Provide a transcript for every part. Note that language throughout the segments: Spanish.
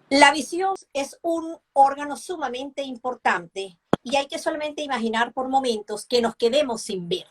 La visión es un órgano sumamente importante y hay que solamente imaginar por momentos que nos quedemos sin ver.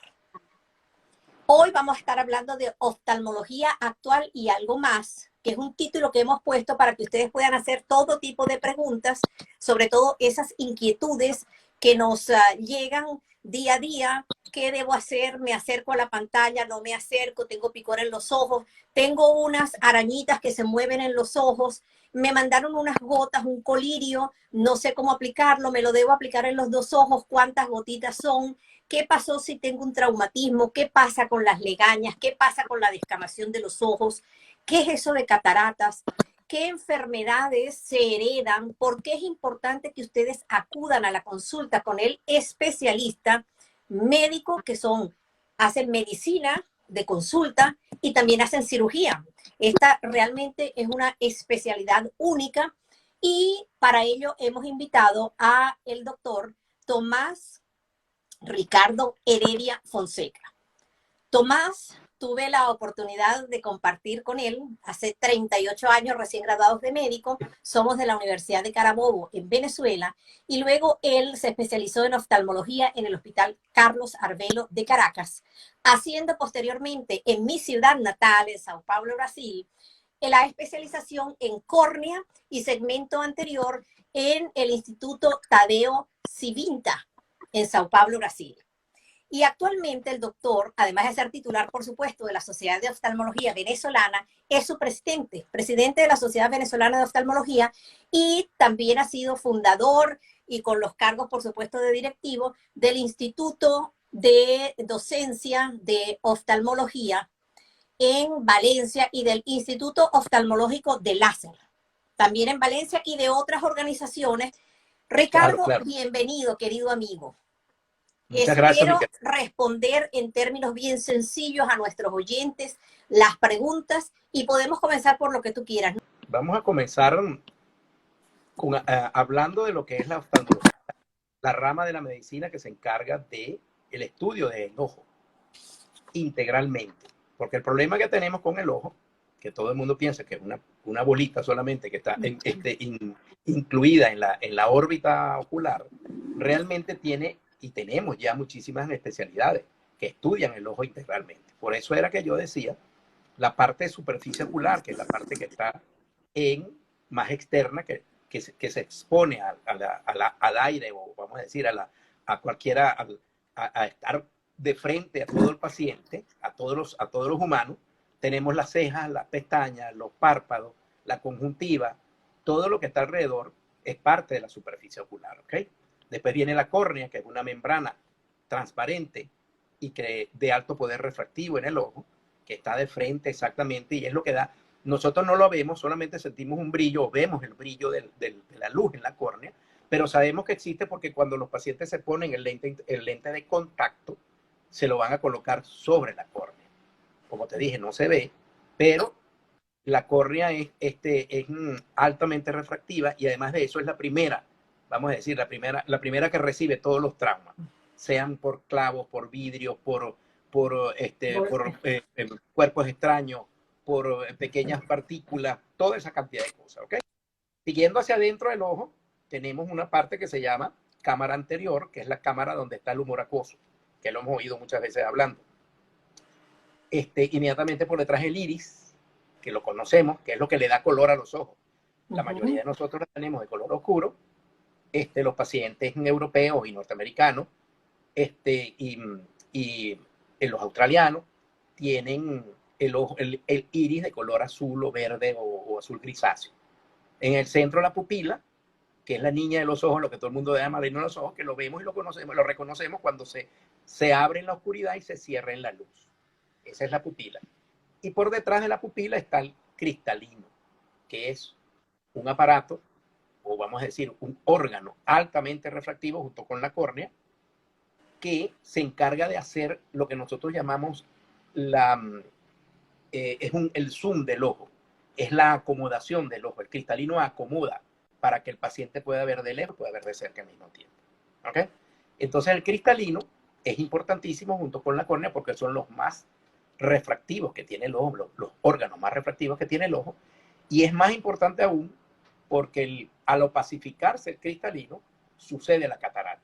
Hoy vamos a estar hablando de oftalmología actual y algo más, que es un título que hemos puesto para que ustedes puedan hacer todo tipo de preguntas, sobre todo esas inquietudes que nos llegan día a día. ¿Qué debo hacer? ¿Me acerco a la pantalla? ¿No me acerco? ¿Tengo picor en los ojos? ¿Tengo unas arañitas que se mueven en los ojos? Me mandaron unas gotas, un colirio, no sé cómo aplicarlo, me lo debo aplicar en los dos ojos, ¿cuántas gotitas son? ¿Qué pasó si tengo un traumatismo? ¿Qué pasa con las legañas? ¿Qué pasa con la descamación de los ojos? ¿Qué es eso de cataratas? ¿Qué enfermedades se heredan? ¿Por qué es importante que ustedes acudan a la consulta con el especialista médico que hacen medicina de consulta y también hacen cirugía? Esta realmente es una especialidad única y para ello hemos invitado a el doctor Tomás Ricardo Heredia Fonseca. Tomás, tuve la oportunidad de compartir con él hace 38 años, recién graduados de médico. Somos de la Universidad de Carabobo, en Venezuela, y luego él se especializó en oftalmología en el Hospital Carlos Arvelo de Caracas, haciendo posteriormente en mi ciudad natal, en Sao Paulo, Brasil, la especialización en córnea y segmento anterior en el Instituto Tadeo Civinta, en Sao Paulo, Brasil. Y actualmente el doctor, además de ser titular, por supuesto, de la Sociedad de Oftalmología Venezolana, es su presidente de la Sociedad Venezolana de Oftalmología, y también ha sido fundador y con los cargos, por supuesto, de directivo del Instituto de Docencia de Oftalmología en Valencia y del Instituto Oftalmológico de Láser, también en Valencia, y de otras organizaciones. Claro, Ricardo, claro. bienvenido, querido amigo. Muchas gracias, Espero Miquel. responder en términos bien sencillos a nuestros oyentes las preguntas y podemos comenzar por lo que tú quieras. Vamos a comenzar hablando de lo que es la oftalmología, la rama de la medicina que se encarga del estudio del ojo integralmente. Porque el problema que tenemos con el ojo, que todo el mundo piensa que es una bolita solamente que está incluida en la órbita ocular, realmente tiene y tenemos ya muchísimas especialidades que estudian el ojo integralmente. Por eso era que yo decía la parte de superficie ocular, que es la parte que está más externa, que se expone al aire, o vamos a decir, a cualquiera, a estar de frente a todo el paciente, a todos los humanos. Tenemos las cejas, las pestañas, los párpados, la conjuntiva, todo lo que está alrededor es parte de la superficie ocular, ¿ok? Después viene la córnea, que es una membrana transparente y que de alto poder refractivo en el ojo, que está de frente exactamente, y es lo que da. Nosotros no lo vemos, solamente sentimos un brillo, o vemos el brillo de la luz en la córnea, pero sabemos que existe porque cuando los pacientes se ponen el lente de contacto, se lo van a colocar sobre la córnea. Como te dije, no se ve, pero la córnea es altamente refractiva, y además de eso es la primera, vamos a decir, la primera que recibe todos los traumas, sean por clavos, por vidrio, por cuerpos extraños, por pequeñas partículas, toda esa cantidad de cosas, ¿ok? Siguiendo hacia adentro del ojo, tenemos una parte que se llama cámara anterior, que es la cámara donde está el humor acuoso, que lo hemos oído muchas veces hablando. Inmediatamente por detrás el iris, que lo conocemos, que es lo que le da color a los ojos. La mayoría de nosotros la tenemos de color oscuro. Los pacientes europeos y norteamericanos y los australianos tienen el iris de color azul o verde o azul grisáceo. En el centro la pupila, que es la niña de los ojos, lo que todo el mundo llama la niña de los ojos, que lo vemos y lo conocemos, lo reconocemos cuando se abre en la oscuridad y se cierra en la luz. Esa es la pupila. Y por detrás de la pupila está el cristalino, que es un aparato, o vamos a decir, un órgano altamente refractivo junto con la córnea, que se encarga de hacer lo que nosotros llamamos el zoom del ojo. Es la acomodación del ojo. El cristalino acomoda para que el paciente pueda ver de lejos, pueda ver de cerca al mismo tiempo. ¿Okay? Entonces el cristalino es importantísimo junto con la córnea porque son los más refractivos que tiene el ojo, los órganos más refractivos que tiene el ojo, y es más importante aún porque al opacificarse el cristalino, sucede la catarata.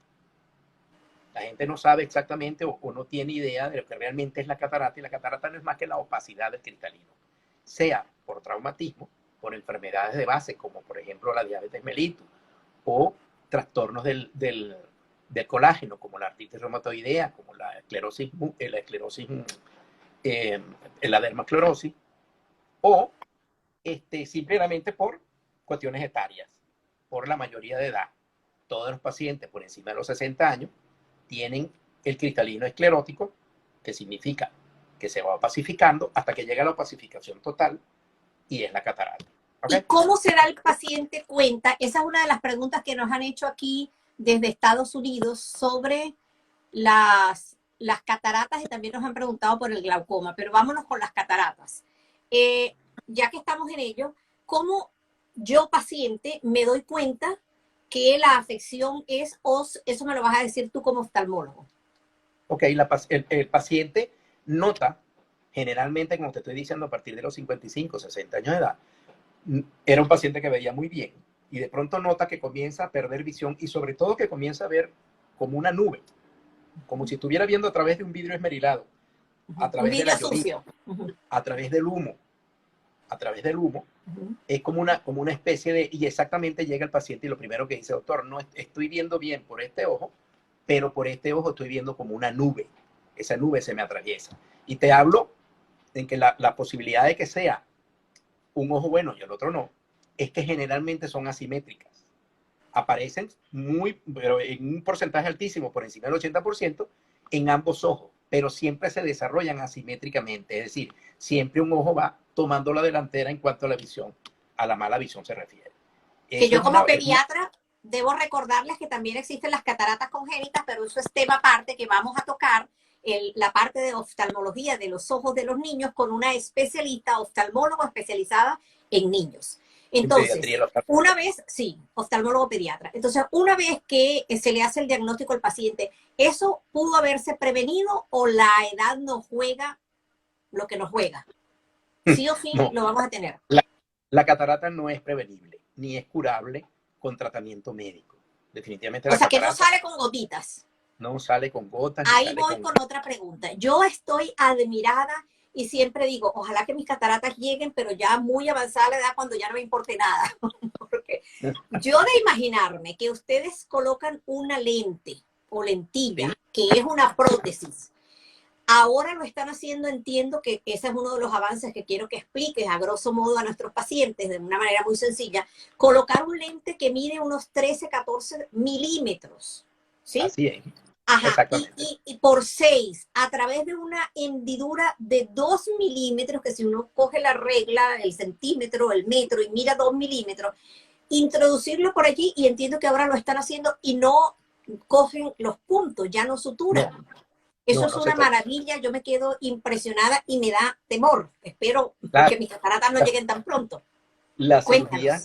La gente no sabe exactamente o no tiene idea de lo que realmente es la catarata, y la catarata no es más que la opacidad del cristalino, sea por traumatismo, por enfermedades de base, como por ejemplo la diabetes mellitus, o trastornos del colágeno, como la artritis reumatoidea, como la dermaclerosis, o simplemente por cuestiones etarias, por la mayoría de edad. Todos los pacientes por encima de los 60 años tienen el cristalino esclerótico, que significa que se va opacificando hasta que llega a la opacificación total, y es la catarata. ¿Okay? ¿Y cómo se da el paciente cuenta? Esa es una de las preguntas que nos han hecho aquí desde Estados Unidos sobre las cataratas, y también nos han preguntado por el glaucoma, pero vámonos con las cataratas. Ya que estamos en ello, ¿cómo yo, paciente, me doy cuenta que la afección es OS? Eso me lo vas a decir tú como oftalmólogo. Ok, el paciente nota, generalmente, como te estoy diciendo, a partir de los 55, 60 años de edad, era un paciente que veía muy bien, y de pronto nota que comienza a perder visión, y sobre todo que comienza a ver como una nube, como si estuviera viendo a través de un vidrio esmerilado, a través de la llovizna, a través del humo. Es como una especie de, y exactamente llega el paciente y lo primero que dice: doctor, no estoy viendo bien por este ojo, pero por este ojo estoy viendo como una nube. Esa nube se me atraviesa. Y te hablo de que la posibilidad de que sea un ojo bueno y el otro no, es que generalmente son asimétricas. Aparecen pero en un porcentaje altísimo, por encima del 80%, en ambos ojos, pero siempre se desarrollan asimétricamente. Es decir, siempre un ojo va tomando la delantera en cuanto a la visión, a la mala visión se refiere. Que yo como pediatra debo recordarles que también existen las cataratas congénitas, pero eso es tema aparte que vamos a tocar, la parte de oftalmología de los ojos de los niños con una especialista, oftalmólogo especializada en niños. Entonces, una vez, sí, oftalmólogo pediatra. Entonces, una vez que se le hace el diagnóstico al paciente, ¿eso pudo haberse prevenido o la edad nos juega lo que nos juega? Sí o sí, no, lo vamos a tener. La catarata no es prevenible, ni es curable con tratamiento médico. Definitivamente la catarata, que no sale con gotitas. No sale con gotas. Ahí voy con otra pregunta. Yo estoy admirada y siempre digo, ojalá que mis cataratas lleguen, pero ya muy avanzada la edad, cuando ya no me importe nada. Porque yo de imaginarme que ustedes colocan una lente o lentilla, ¿sí?, que es una prótesis. Ahora lo están haciendo, entiendo que ese es uno de los avances que quiero que expliques a grosso modo a nuestros pacientes de una manera muy sencilla. Colocar un lente que mide unos 13, 14 milímetros. ¿Sí? Así es. Ajá, y por 6, a través de una hendidura de 2 milímetros, que si uno coge la regla, el centímetro, el metro, y mira 2 milímetros, introducirlo por allí, y entiendo que ahora lo están haciendo y no cogen los puntos, ya no suturan. No. Eso es una maravilla, yo me quedo impresionada y me da temor. Espero que mis cataratas no lleguen tan pronto. La cirugía,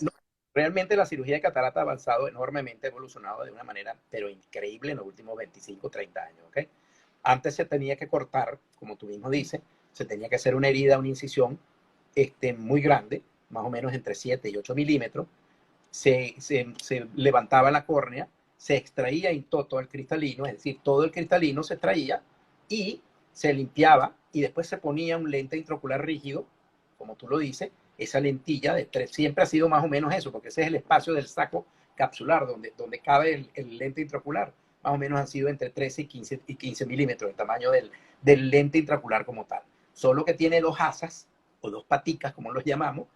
realmente la cirugía de catarata ha avanzado enormemente, ha evolucionado de una manera pero increíble en los últimos 25, 30 años. ¿Okay? Antes se tenía que cortar, como tú mismo dices, se tenía que hacer una herida, una incisión muy grande, más o menos entre 7 y 8 milímetros, se levantaba la córnea, se extraía en todo el cristalino, es decir, todo el cristalino se extraía y se limpiaba, y después se ponía un lente intraocular rígido, como tú lo dices. Esa lentilla de 3 siempre ha sido más o menos eso, porque ese es el espacio del saco capsular donde cabe el lente intraocular. Más o menos han sido entre 13 y 15 milímetros el tamaño del lente intraocular como tal. Solo que tiene 2 asas o 2 paticas, como los llamamos,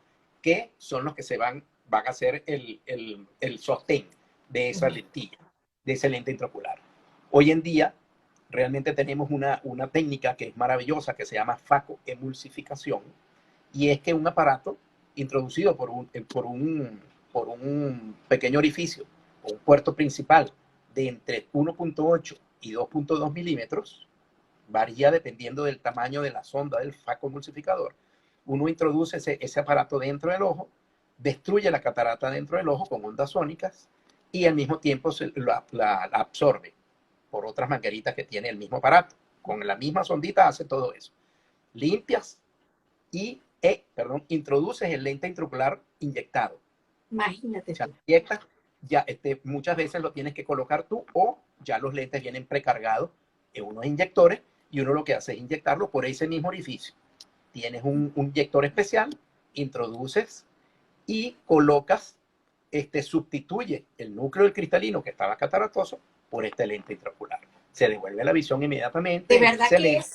que son los que van a hacer el sostén de esa lentilla, de ese lente intraocular. Hoy en día realmente tenemos una técnica que es maravillosa, que se llama facoemulsificación, y es que un aparato introducido por un pequeño orificio, o un puerto principal de entre 1.8 y 2.2 milímetros, varía dependiendo del tamaño de la sonda del facoemulsificador. Uno introduce ese aparato dentro del ojo, destruye la catarata dentro del ojo con ondas sónicas, y al mismo tiempo la absorbe por otras mangueritas que tiene el mismo aparato. Con la misma sondita hace todo eso. Limpias y introduces el lente intraocular inyectado. Imagínate sea, tú. inyectas, ya muchas veces lo tienes que colocar tú o ya los lentes vienen precargados en unos inyectores y uno lo que hace es inyectarlo por ese mismo orificio. Tienes un inyector especial, introduces y colocas, sustituye el núcleo del cristalino que estaba cataratoso por este lente intraocular. Se devuelve la visión De inmediatamente, es verdad que excelente.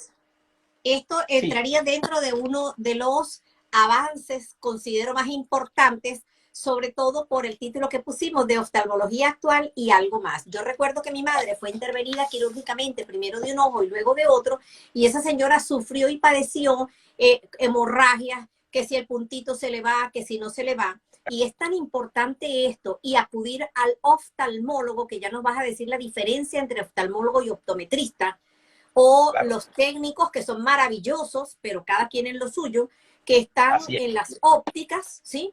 esto Sí, entraría dentro de uno de los avances, considero, más importantes, sobre todo por el título que pusimos de oftalmología actual y algo más. Yo recuerdo que mi madre fue intervenida quirúrgicamente, primero de un ojo y luego de otro, y esa señora sufrió y padeció hemorragias, que si el puntito se le va, que si no se le va. Y es tan importante esto y acudir al oftalmólogo, que ya nos vas a decir la diferencia entre oftalmólogo y optometrista, o claro, los técnicos que son maravillosos, pero cada quien en lo suyo, que están así es. en las ópticas, ¿sí?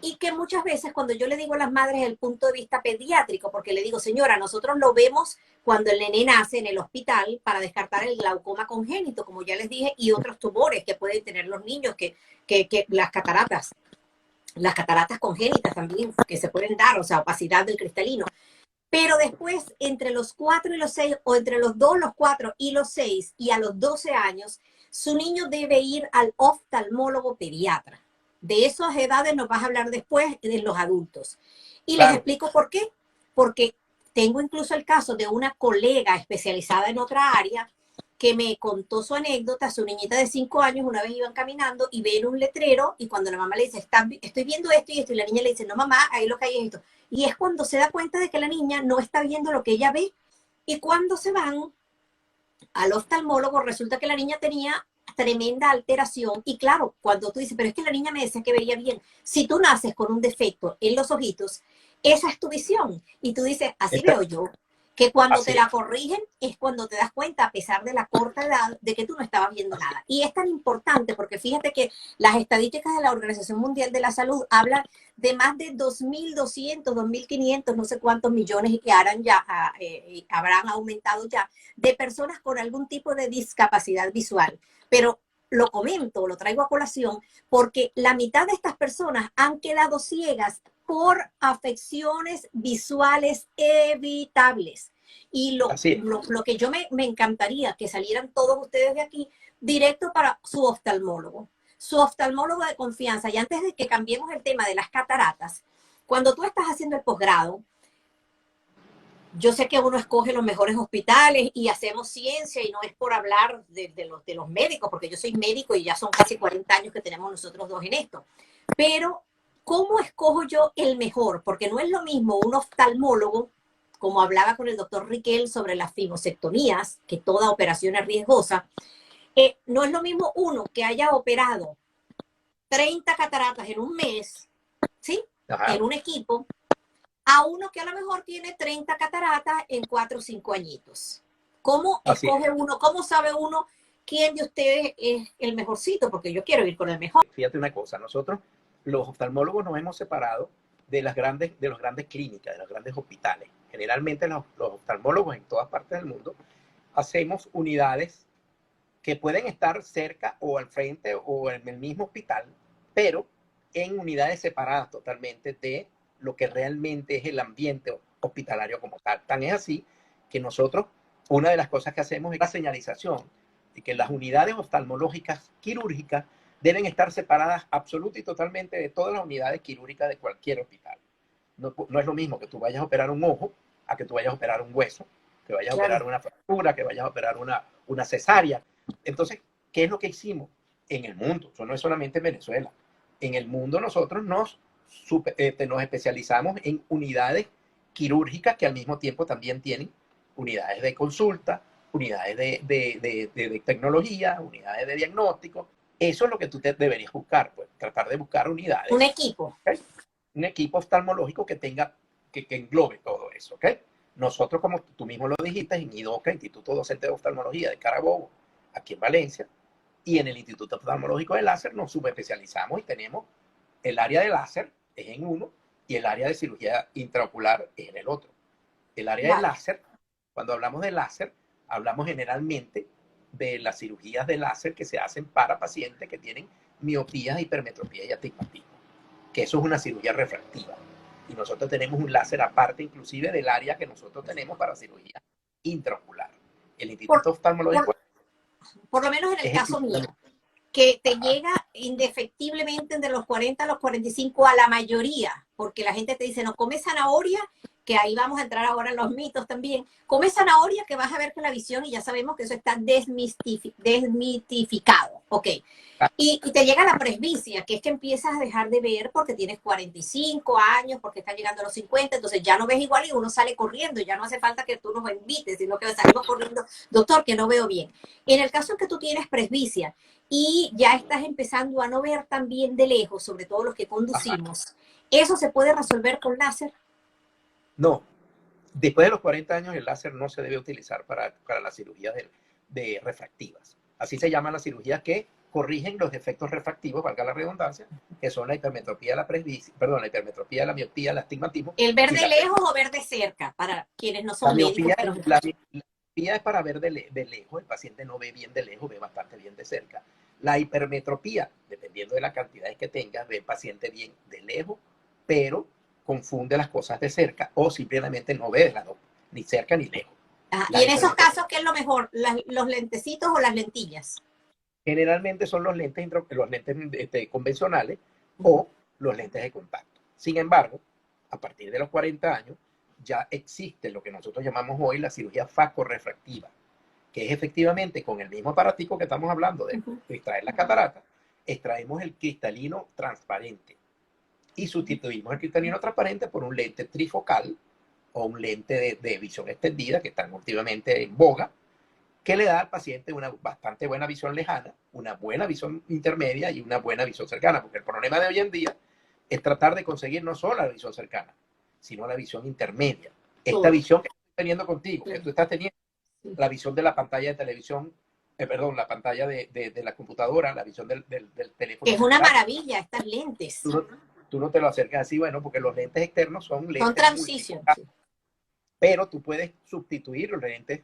Y que muchas veces cuando yo le digo a las madres el punto de vista pediátrico, porque le digo, señora, nosotros lo vemos cuando el nene nace en el hospital para descartar el glaucoma congénito, como ya les dije, y otros tumores que pueden tener los niños, que las cataratas congénitas también, que se pueden dar, o sea, opacidad del cristalino. Pero después, entre los 4 y los 6, o entre los 2, los 4 y los 6, y a los 12 años, su niño debe ir al oftalmólogo pediatra. De esas edades nos vas a hablar después de los adultos. Y les Claro, explico por qué. Porque tengo incluso el caso de una colega especializada en otra área que me contó su anécdota. Su niñita de 5 años, una vez iban caminando y ven un letrero, y cuando la mamá le dice, estoy viendo esto y esto, y la niña le dice, no mamá, ahí lo que hay es esto. Y es cuando se da cuenta de que la niña no está viendo lo que ella ve. Y cuando se van al oftalmólogo, resulta que la niña tenía tremenda alteración. Y claro, cuando tú dices, pero es que la niña me decía que veía bien. Si tú naces con un defecto en los ojitos, esa es tu visión. Y tú dices, así veo yo, que cuando te así es. la corrigen es cuando te das cuenta, a pesar de la corta edad, de que tú no estabas viendo nada. Y es tan importante porque fíjate que las estadísticas de la Organización Mundial de la Salud hablan de más de 2.200, 2.500, no sé cuántos millones que habrán aumentado ya, de personas con algún tipo de discapacidad visual. Pero lo comento, lo traigo a colación, porque la mitad de estas personas han quedado ciegas por afecciones visuales evitables. Y Así es. lo que yo me encantaría que salieran todos ustedes de aquí directo para su oftalmólogo de confianza. Y antes de que cambiemos el tema de las cataratas, cuando tú estás haciendo el posgrado, yo sé que uno escoge los mejores hospitales y hacemos ciencia, y no es por hablar de los médicos, porque yo soy médico y ya son casi 40 años que tenemos nosotros dos en esto. Pero, ¿cómo escojo yo el mejor? Porque no es lo mismo un oftalmólogo, como hablaba con el doctor Riquel sobre las fimosectomías, que toda operación es riesgosa. No es lo mismo uno que haya operado 30 cataratas en un mes, ¿sí? En Ajá, un equipo, a uno que a lo mejor tiene 30 cataratas en 4 o 5 añitos. ¿Cómo así es. escoge uno? ¿Cómo sabe uno quién de ustedes es el mejorcito? Porque yo quiero ir con el mejor. Fíjate una cosa, nosotros los oftalmólogos nos hemos separado de las grandes clínicas, de los grandes hospitales. Generalmente los oftalmólogos en todas partes del mundo hacemos unidades que pueden estar cerca o al frente o en el mismo hospital, pero en unidades separadas totalmente de lo que realmente es el ambiente hospitalario como tal. Tan es así que nosotros, una de las cosas que hacemos es la señalización de que las unidades oftalmológicas quirúrgicas deben estar separadas absoluta y totalmente de todas las unidades quirúrgicas de cualquier hospital. No es lo mismo que tú vayas a operar un ojo a que tú vayas a operar un hueso, que vayas a Claro. operar una fractura, que vayas a operar una cesárea. Entonces, ¿qué es lo que hicimos en el mundo? Eso no es solamente en Venezuela. En el mundo nosotros nos especializamos en unidades quirúrgicas que al mismo tiempo también tienen unidades de consulta, unidades de tecnología, unidades de diagnóstico. Eso es lo que tú deberías buscar, pues, tratar de buscar Un unidades, equipo. ¿okay? Un equipo oftalmológico que englobe todo eso, ¿ok? Nosotros, como tú mismo lo dijiste, en IDOCA, Instituto Docente de Oftalmología de Carabobo, aquí en Valencia, y en el Instituto Oftalmológico de Láser nos subespecializamos y tenemos el área de láser es en uno y el área de cirugía intraocular es en el otro. El área de Vale. láser, cuando hablamos de láser, hablamos generalmente de las cirugías de láser que se hacen para pacientes que tienen miopías, hipermetropía y astigmatismo. que eso es una cirugía refractiva. Y nosotros tenemos un láser aparte, inclusive del área que nosotros tenemos para cirugía intraocular. El Instituto Oftalmológico por lo menos en el caso mío, que te llega indefectiblemente de los 40 a los 45 a la mayoría, porque la gente te dice, no, come zanahoria, que ahí vamos a entrar ahora en los mitos también, come zanahoria que vas a ver que la visión, y ya sabemos que eso está desmitificado, ok. Y te llega la presbicia, que es que empiezas a dejar de ver porque tienes 45 años, porque estás llegando a los 50, entonces ya no ves igual y uno sale corriendo, ya no hace falta que tú nos invites, sino que salimos corriendo, doctor, que no veo bien. En el caso en que tú tienes presbicia y ya estás empezando a no ver tan bien de lejos, sobre todo los que conducimos, ¿eso se puede resolver con láser? No. Después de los 40 años, el láser no se debe utilizar para la cirugía de refractivas. Así se llaman las cirugías que corrigen los defectos refractivos, valga la redundancia, que son la hipermetropía, la presbicia, perdón, la hipermetropía, la miopía, el astigmatismo. ¿El ver de lejos o ver de cerca? Para quienes no son médicos. La miopía es para ver de lejos, el paciente no ve bien de lejos, ve bastante bien de cerca. La hipermetropía, dependiendo de la cantidad que tengas, ve el paciente bien de lejos, pero confunde las cosas de cerca o simplemente no ve de las dos, ni cerca ni lejos. Y en esos casos, ¿qué es lo mejor? ¿Los lentecitos o las lentillas? Generalmente son los lentes convencionales o los lentes de contacto. Sin embargo, a partir de los 40 años, ya existe lo que nosotros llamamos hoy la cirugía facorefractiva, que es efectivamente con el mismo aparatico que estamos hablando de extraer la catarata, extraemos el cristalino transparente y sustituimos el cristalino transparente por un lente trifocal o un lente de visión extendida que están últimamente en boga, que le da al paciente una bastante buena visión lejana, una buena visión intermedia y una buena visión cercana, porque el problema de hoy en día es tratar de conseguir no solo la visión cercana, sino la visión intermedia. Esta visión que estoy teniendo contigo, que tú estás teniendo, la visión de la pantalla de televisión, perdón, la pantalla de la computadora, la visión del teléfono. Es una maravilla estas lentes. Tú no te lo acercas así, bueno, porque los lentes externos son lentes. Son transition. Pero tú puedes sustituir los lentes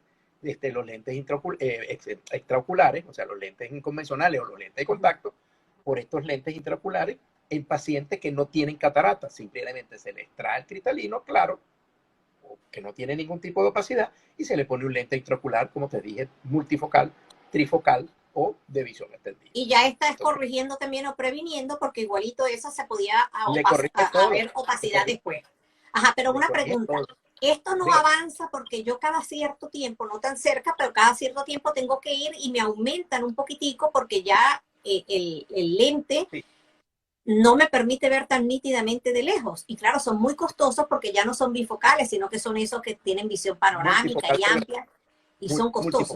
extraoculares, o sea, los lentes convencionales o los lentes de contacto, por estos lentes intraoculares en pacientes que no tienen catarata. Simplemente se le extrae el cristalino, claro, o que no tiene ningún tipo de opacidad, y se le pone un lente intraocular, como te dije, multifocal, trifocal o de visión extendida. Y ya estás corrigiendo también o previniendo, porque igualito eso se podía haber opacidad después. Ajá, pero una pregunta. Esto no avanza porque yo cada cierto tiempo, no tan cerca, pero cada cierto tiempo tengo que ir y me aumentan un poquitico porque ya el lente no me permite ver tan nítidamente de lejos. Y claro, son muy costosos porque ya no son bifocales, sino que son esos que tienen visión panorámica y amplia y son costosos.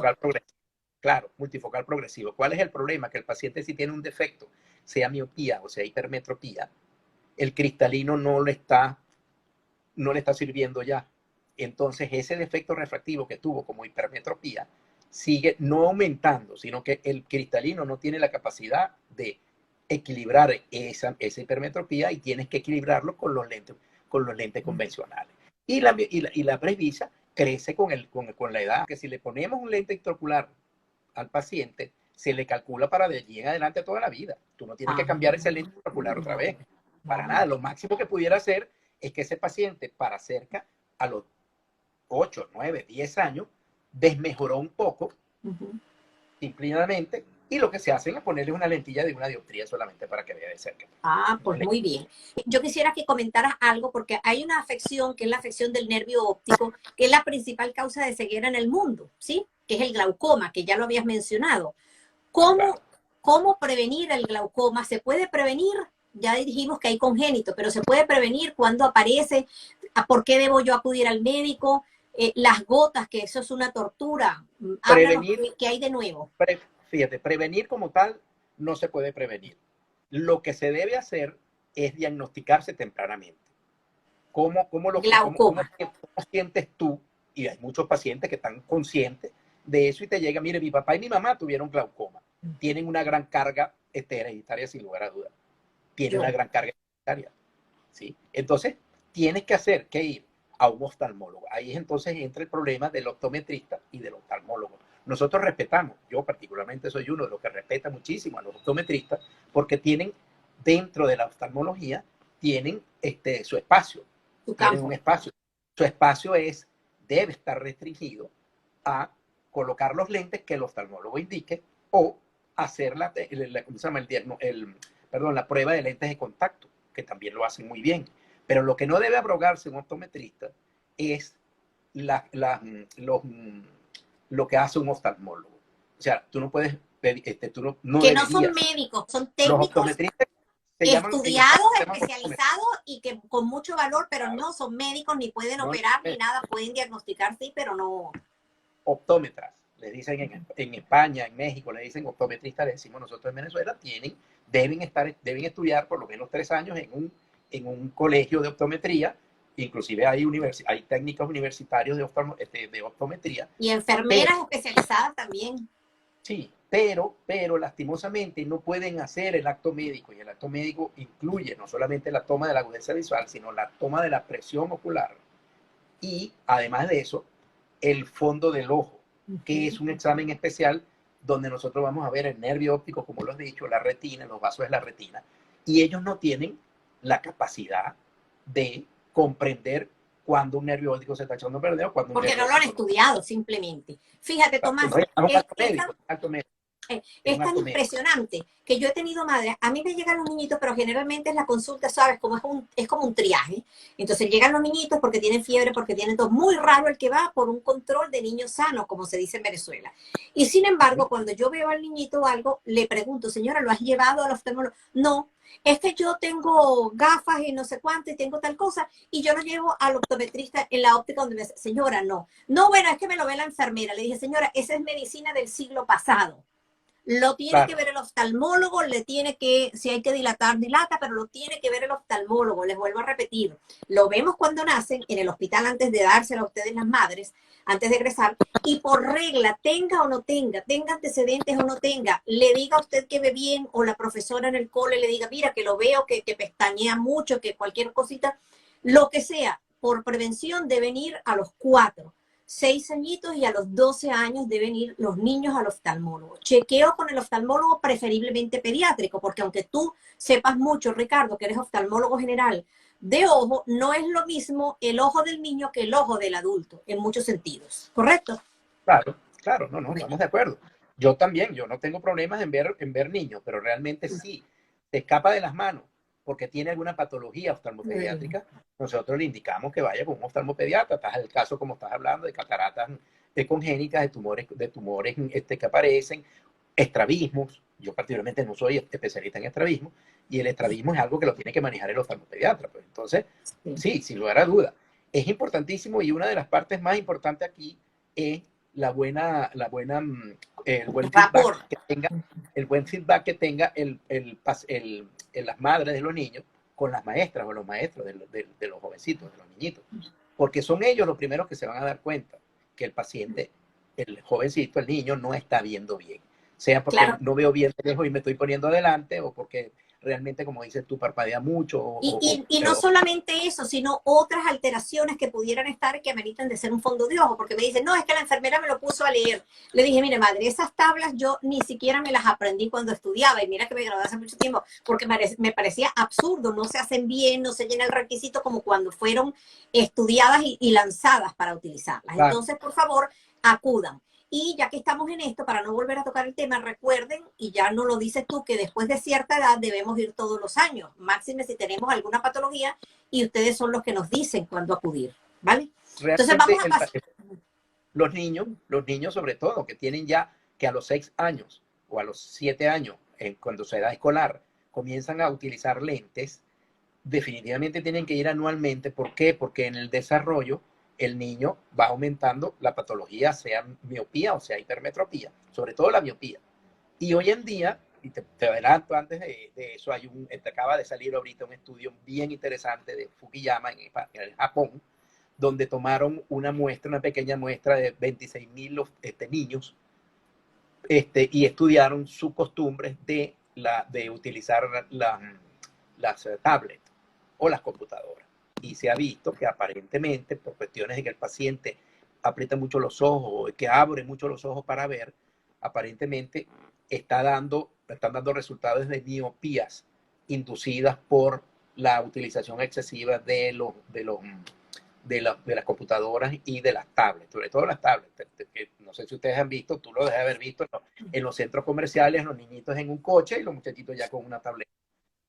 Claro, multifocal progresivo. ¿Cuál es el problema? Que el paciente, si tiene un defecto, sea miopía o sea hipermetropía, el cristalino no le está sirviendo ya. Entonces, ese defecto refractivo que tuvo como hipermetropía sigue no aumentando, sino que el cristalino no tiene la capacidad de equilibrar esa hipermetropía y tienes que equilibrarlo con los lentes convencionales. Y la presbicia crece con la edad, que si le ponemos un lente intraocular al paciente, se le calcula para de allí en adelante toda la vida. Tú no tienes que cambiar ese lente intraocular otra vez. Para nada. Lo máximo que pudiera hacer es que ese paciente para cerca a los 8, 9, 10 años desmejoró un poco, simplemente, y lo que se hace es ponerle una lentilla de una dioptría solamente para que vea de cerca. Ah, pues muy bien. Yo quisiera que comentaras algo porque hay una afección que es la afección del nervio óptico, que es la principal causa de ceguera en el mundo, ¿sí? Que es el glaucoma, que ya lo habías mencionado. ¿Cómo prevenir el glaucoma? ¿Se puede prevenir? Ya dijimos que hay congénito, pero ¿se puede prevenir cuando aparece? ¿Por qué debo yo acudir al médico? Las gotas, que eso es una tortura. Háblanos, ¿qué hay de nuevo? Fíjate, prevenir como tal no se puede prevenir. Lo que se debe hacer es diagnosticarse tempranamente. ¿Cómo sientes tú? Y hay muchos pacientes que están conscientes de eso y te llega, mire, mi papá y mi mamá tuvieron glaucoma. Tienen una gran carga hereditaria sin lugar a dudas. Tienen una gran carga hereditaria. ¿Sí? Entonces, tienes que ir a un oftalmólogo. Ahí entonces entra el problema del optometrista y del oftalmólogo. Nosotros respetamos, yo particularmente soy uno de los que respeta muchísimo a los optometristas porque tienen dentro de la oftalmología tienen su espacio, Tu tienen un campo. espacio. Su espacio debe estar restringido a colocar los lentes que el oftalmólogo indique o hacer ¿cómo se llama? Perdón, la prueba de lentes de contacto, que también lo hacen muy bien. Pero lo que no debe abrogarse un optometrista es los, lo que hace un oftalmólogo. O sea, tú no puedes, tú no Que no son deberías. médicos, son Los técnicos optometristas se llaman, en España estudiados, se llaman optometristas. especializados y que con mucho valor, pero no son médicos, ni pueden No, operar, ni nada, pueden diagnosticar, sí, pero no. optómetras, les dicen en España, en México, le dicen optometristas, le decimos nosotros en Venezuela, deben estudiar por lo menos 3 años en un colegio de optometría, inclusive hay técnicos universitarios de optometría, Y pero, enfermeras especializadas también. sí, pero lastimosamente no pueden hacer el acto médico, y el acto médico incluye no solamente la toma de la agudeza visual, sino la toma de la presión ocular, y además de eso, el fondo del ojo, que es un examen especial donde nosotros vamos a ver el nervio óptico, como lo has dicho, la retina, los vasos de la retina, y ellos no tienen la capacidad de comprender cuando un nervio óptico se está echando a perder o cuando un Porque nervio no lo han óptico no. estudiado simplemente. Fíjate, Tomás, No, es un acto esta médico, acto médico, es es un tan acto médico. impresionante que yo he tenido madres, a mí me llegan los niñitos, pero generalmente es la consulta, ¿sabes? Como es como un triaje. Entonces llegan los niñitos porque tienen fiebre, porque tienen tos. Muy raro el que va por un control de niños sanos, como se dice en Venezuela. Y sin embargo, cuando yo veo al niñito o algo, le pregunto, señora, ¿lo has llevado al oftalmólogo? No, es que yo tengo gafas y no sé cuánto y tengo tal cosa, y yo lo llevo al optometrista en la óptica donde me dice, señora, no. No, bueno, es que me lo ve la enfermera. Le dije, señora, esa es medicina del siglo pasado. Lo tiene que Claro, ver el oftalmólogo, le tiene que, si hay que dilatar, dilata, pero lo tiene que ver el oftalmólogo, les vuelvo a repetir. Lo vemos cuando nacen en el hospital antes de dárselo a ustedes las madres, antes de egresar, y por regla, tenga o no tenga antecedentes o no tenga, le diga a usted que ve bien, o la profesora en el cole le diga, mira, que lo veo, que pestañea mucho, que cualquier cosita, lo que sea, por prevención deben ir a los 4, 6 añitos y a los 12 años deben ir los niños al oftalmólogo. Chequeo con el oftalmólogo preferiblemente pediátrico, porque aunque tú sepas mucho, Ricardo, que eres oftalmólogo general de ojo, no es lo mismo el ojo del niño que el ojo del adulto, en muchos sentidos. ¿Correcto? claro, claro, no, estamos de acuerdo. Yo también, yo no tengo problemas en ver niños, pero realmente sí, se escapa de las manos porque tiene alguna patología oftalmopediátrica, nosotros le indicamos que vaya con un oftalmopediatra. Estás el caso, como estás hablando, de cataratas congénitas, de tumores que aparecen, estrabismos. Yo particularmente no soy especialista en estrabismo, y el estrabismo es algo que lo tiene que manejar el oftalmopediatra. Pues. Entonces, sí, sin lugar a duda. Es importantísimo, y una de las partes más importantes aquí es la buena, el buen feedback Rapport. que tenga, las madres de los niños con las maestras o los maestros de los jovencitos, de los niñitos. Porque son ellos los primeros que se van a dar cuenta que el paciente, el jovencito, el niño, no está viendo bien. Sea porque Claro. no veo bien de lejos y me estoy poniendo adelante, o porque realmente, como dices tú, parpadea mucho. Y no solamente eso, sino otras alteraciones que pudieran estar que ameritan de ser un fondo de ojo, porque me dicen, no, es que la enfermera me lo puso a leer. Le dije, mire, madre, esas tablas yo ni siquiera me las aprendí cuando estudiaba, y mira que me gradué hace mucho tiempo, porque me parecía absurdo, no se hacen bien, no se llena el requisito como cuando fueron estudiadas y lanzadas para utilizarlas. Claro, Entonces, por favor, acudan. Y ya que estamos en esto, para no volver a tocar el tema, recuerden, y ya no lo dices tú, que después de cierta edad debemos ir todos los años, máxime si tenemos alguna patología, y ustedes son los que nos dicen cuándo acudir, ¿vale? Entonces vamos realmente a pasar. los niños sobre todo, que tienen ya, que a los 6 años o a los 7 años, cuando su edad escolar, comienzan a utilizar lentes, definitivamente tienen que ir anualmente. ¿Por qué? Porque en el desarrollo el niño va aumentando la patología, sea miopía o sea hipermetropía, sobre todo la miopía. Y hoy en día, y te adelanto antes de eso, acaba de salir ahorita un estudio bien interesante de Fukuyama en el Japón, donde tomaron una pequeña muestra de 26,000 niños, y estudiaron sus costumbres de utilizar las tablets o las computadoras. Y se ha visto que aparentemente, por cuestiones de que el paciente aprieta mucho los ojos, que abre mucho los ojos para ver, aparentemente están dando resultados de miopías inducidas por la utilización excesiva de las computadoras y de las tablets, sobre todo las tablets, que no sé si ustedes han visto, tú lo debes haber visto, ¿no? En los centros comerciales, los niñitos en un coche y los muchachitos ya con una tableta,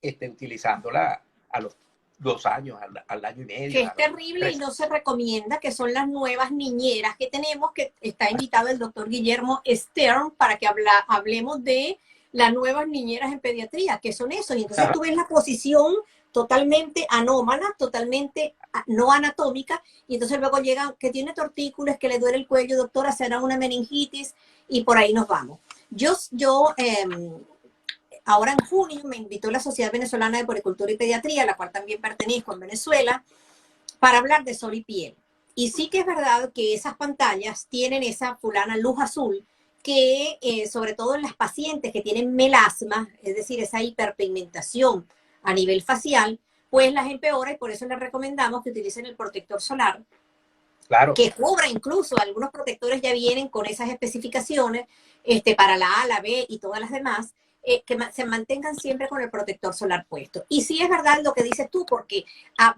utilizándola a los 2 años, al año y medio. Que es terrible y no se recomienda, que son las nuevas niñeras que tenemos, que está invitado el doctor Guillermo Stern para que hablemos de las nuevas niñeras en pediatría, que son eso. Y entonces tú ves la posición totalmente anómala, totalmente no anatómica, y entonces luego llegan que tiene tortícolis, que le duele el cuello, doctora, será una meningitis, y por ahí nos vamos. Ahora en junio me invitó la Sociedad Venezolana de Puericultura y Pediatría, a la cual también pertenezco en Venezuela, para hablar de sol y piel. Y sí que es verdad que esas pantallas tienen esa fulana luz azul que, sobre todo en las pacientes que tienen melasma, es decir, esa hiperpigmentación a nivel facial, pues las empeora, y por eso les recomendamos que utilicen el protector solar, claro, que cubra incluso, algunos protectores ya vienen con esas especificaciones para la A, la B y todas las demás, que se mantengan siempre con el protector solar puesto. Y sí es verdad lo que dices tú, porque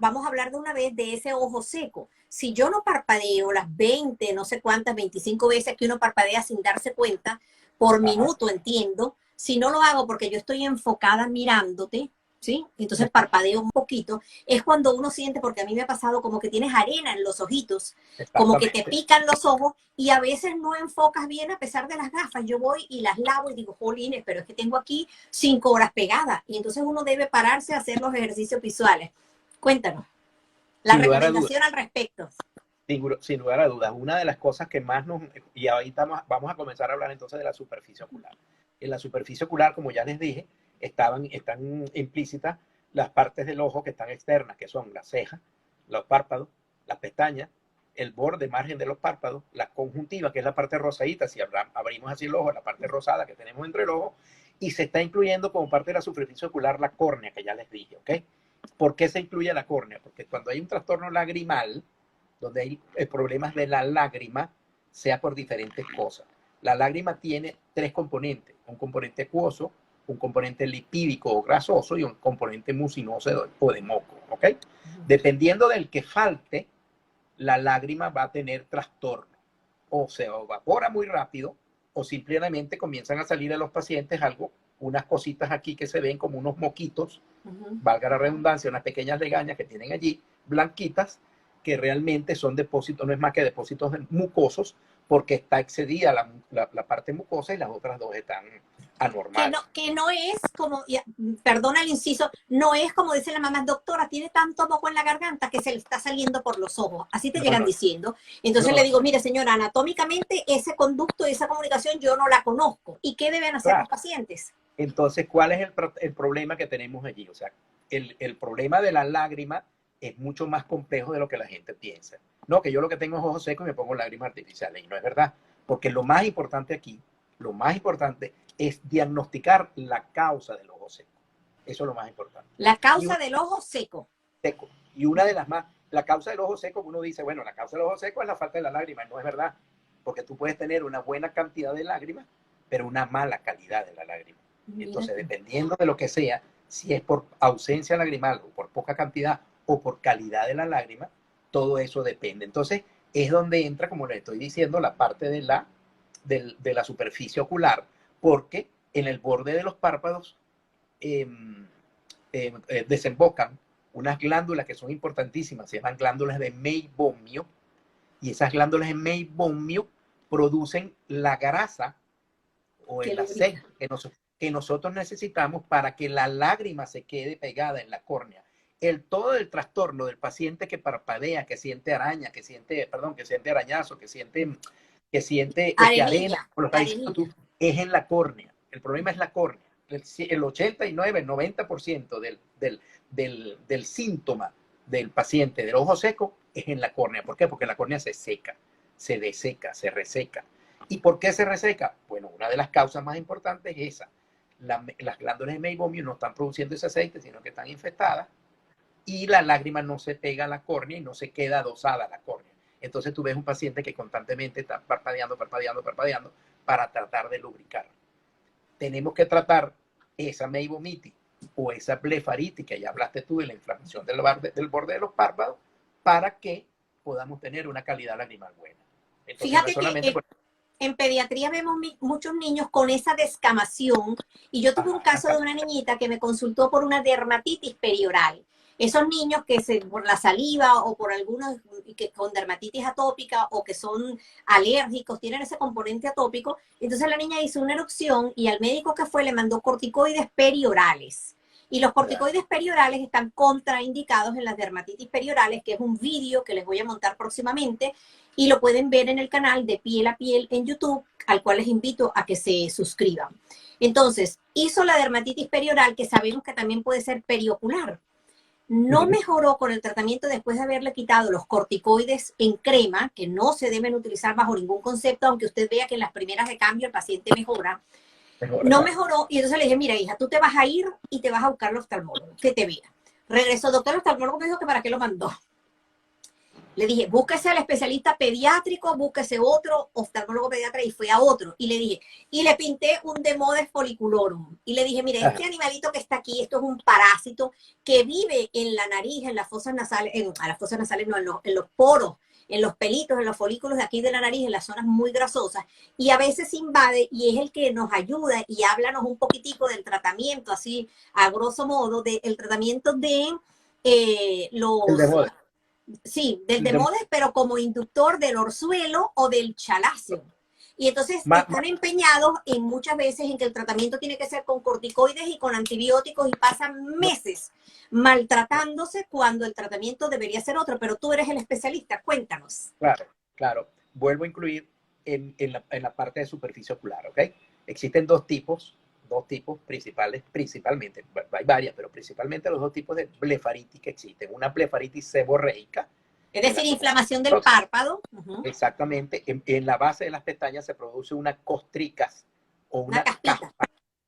vamos a hablar de una vez de ese ojo seco. Si yo no parpadeo las 20, no sé cuántas, 25 veces que uno parpadea sin darse cuenta, por minuto, entiendo, si no lo hago porque yo estoy enfocada mirándote, ¿sí? Entonces parpadeo un poquito, es cuando uno siente, porque a mí me ha pasado como que tienes arena en los ojitos, como que te pican los ojos y a veces no enfocas bien a pesar de las gafas. Yo voy y las lavo y digo, jolines, pero es que tengo aquí 5 horas pegadas, y entonces uno debe pararse a hacer los ejercicios visuales. Cuéntanos, la recomendación al respecto. Sin lugar a dudas, una de las cosas que más nos... Y ahorita vamos a comenzar a hablar entonces de la superficie ocular. En la superficie ocular, como ya les dije, están implícitas las partes del ojo que están externas, que son las cejas, los párpados, las pestañas, el borde margen de los párpados, la conjuntiva, que es la parte rosadita, si abrimos así el ojo, la parte rosada que tenemos entre el ojo, y se está incluyendo como parte de la superficie ocular la córnea, que ya les dije, ¿ok? ¿Por qué se incluye la córnea? Porque cuando hay un trastorno lagrimal, donde hay problemas de la lágrima, sea por diferentes cosas. La lágrima tiene 3 componentes, un componente acuoso, un componente lipídico o grasoso y un componente mucinoso o de moco, ¿ok? Dependiendo del que falte, la lágrima va a tener trastorno. O se evapora muy rápido o simplemente comienzan a salir a los pacientes unas cositas aquí que se ven como unos moquitos, valga la redundancia, unas pequeñas legañas que tienen allí, blanquitas, que realmente son depósitos, no es más que depósitos mucosos, porque está excedida la parte mucosa y las otras dos están anormales. Que no es como, perdona el inciso, no es como dice la mamá, doctora, tiene tanto moco en la garganta que se le está saliendo por los ojos. Así te llegan diciendo. Entonces le digo, mire señora, anatómicamente ese conducto y esa comunicación yo no la conozco. ¿Y qué deben hacer los pacientes? Entonces, ¿cuál es el problema que tenemos allí? O sea, el problema de la lágrima es mucho más complejo de lo que la gente piensa. No, que yo lo que tengo es ojos secos y me pongo lágrimas artificiales. Y no es verdad. Porque lo más importante aquí, lo más importante es diagnosticar la causa del ojo seco. Eso es lo más importante. La causa del ojo seco. Seco. Y una de las más, la causa del ojo seco, uno dice, bueno, la causa del ojo seco es la falta de la lágrima. Y no es verdad. Porque tú puedes tener una buena cantidad de lágrimas, pero una mala calidad de la lágrima. Entonces, dependiendo de lo que sea, si es por ausencia lagrimal o por poca cantidad o por calidad de la lágrima, todo eso depende. Entonces, es donde entra, como les estoy diciendo, la parte de la superficie ocular, porque en el borde de los párpados desembocan unas glándulas que son importantísimas, se llaman glándulas de meibomio, y esas glándulas de meibomio producen la grasa o el aceite que nosotros necesitamos para que la lágrima se quede pegada en la córnea. Todo el trastorno del paciente que parpadea, que siente araña, que siente arañazo, que siente arena, es en la córnea. El problema es la córnea. El 89, 90% del síntoma del paciente del ojo seco es en la córnea. ¿Por qué? Porque la córnea se seca, se deseca, se reseca. ¿Y por qué se reseca? Bueno, una de las causas más importantes es esa. Las glándulas de meibomio no están produciendo ese aceite, sino que están infectadas y la lágrima no se pega a la córnea y no se queda adosada a la córnea. Entonces tú ves un paciente que constantemente está parpadeando para tratar de lubricar. Tenemos que tratar esa meibomitis o esa blefaritis, que ya hablaste tú de la inflamación del borde de los párpados, para que podamos tener una calidad lagrimal buena. Entonces, Fíjate no solamente que en pediatría vemos muchos niños con esa descamación y yo tuve un caso de una niñita que me consultó por una dermatitis perioral. Esos niños que por la saliva o por algunos que con dermatitis atópica o que son alérgicos, tienen ese componente atópico. Entonces la niña hizo una erupción y al médico que fue le mandó corticoides periorales. Y los corticoides periorales están contraindicados en las dermatitis periorales, que es un vídeo que les voy a montar próximamente y lo pueden ver en el canal de Piel a Piel en YouTube, al cual les invito a que se suscriban. Entonces, hizo la dermatitis perioral, que sabemos que también puede ser periocular. No mejoró con el tratamiento después de haberle quitado los corticoides en crema, que no se deben utilizar bajo ningún concepto, aunque usted vea que en las primeras de cambio el paciente mejora. No mejoró y entonces le dije, mira hija, tú te vas a ir y te vas a buscar al oftalmólogo, que te vea. Regresó, doctor, el oftalmólogo me dijo que para qué lo mandó. Le dije, búsquese al especialista pediátrico, búsquese otro oftalmólogo pediatra y fue a otro. Y le dije, y le pinté un Demodex folliculorum. Y le dije, mire, este animalito que está aquí, esto es un parásito que vive en la nariz, en las fosas nasales, no, en los poros, en los pelitos, en los folículos de aquí de la nariz, en las zonas muy grasosas. Y a veces invade y es el que nos ayuda y háblanos un poquitico del tratamiento, así a grosso modo, del tratamiento de los... Sí, del Demodex, pero como inductor del orzuelo o del chaláceo. Y entonces están empeñados en muchas veces en que el tratamiento tiene que ser con corticoides y con antibióticos y pasan meses maltratándose cuando el tratamiento debería ser otro. Pero tú eres el especialista, cuéntanos. Claro, claro. Vuelvo a incluir en la parte de superficie ocular, ¿ok? Existen dos tipos principalmente, hay varias, pero principalmente los dos tipos de blefaritis que existen. Una blefaritis seborreica. Es decir, inflamación del párpado. Exactamente. En la base de las pestañas se produce una costricas o una caspa.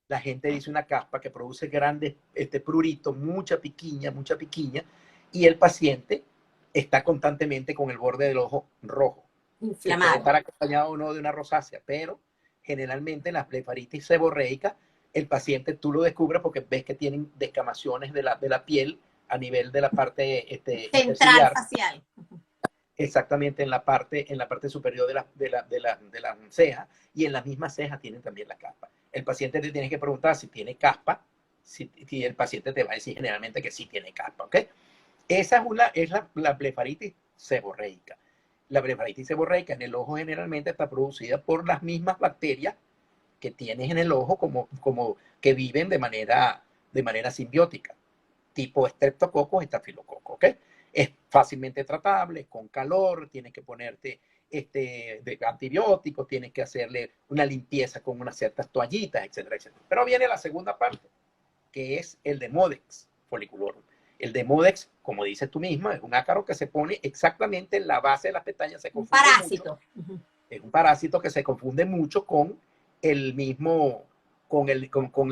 La gente dice una caspa que produce grandes pruritos, mucha piquiña, y el paciente está constantemente con el borde del ojo rojo. Inflamado. Puede estar acompañado o no de una rosácea, pero generalmente en las blefaritis seborreica el paciente tú lo descubres porque ves que tienen descamaciones de la piel a nivel de la parte central facial. Exactamente en la parte superior de la ceja, y en la misma ceja tienen también la caspa. El paciente te tiene que preguntar si tiene caspa, si el paciente te va a decir generalmente que sí tiene caspa, ¿ok? Esa es la blefaritis seborreica. La blefaritis seborreica en el ojo generalmente está producida por las mismas bacterias que tienes en el ojo, como que viven de manera simbiótica, tipo estreptococos, estafilococos, ¿ok? Es fácilmente tratable, con calor, tienes que ponerte de antibióticos, tienes que hacerle una limpieza con unas ciertas toallitas, etcétera, etcétera. Pero viene la segunda parte, que es el Demodex folliculorum. El Demodex, como dices tú misma, es un ácaro que se pone exactamente en la base de las pestañas. Un parásito. Mucho. Es un parásito que se confunde mucho con la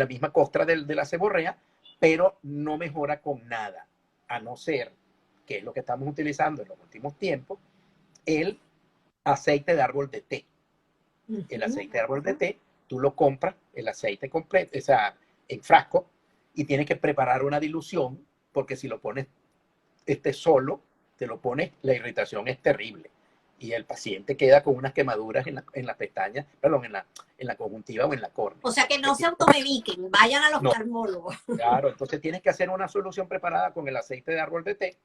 misma costra de la seborrea, pero no mejora con nada, a no ser, que es lo que estamos utilizando en los últimos tiempos, el aceite de árbol de té. El aceite de árbol de té, tú lo compras, el aceite completo, o sea, en frasco, y tienes que preparar una dilución, porque si lo pones solo, te lo pones, la irritación es terrible. Y el paciente queda con unas quemaduras en la pestaña, perdón, en la conjuntiva o en la córnea. O sea que no se automediquen, vayan al oftalmólogo. No, claro, entonces tienes que hacer una solución preparada con el aceite de árbol de té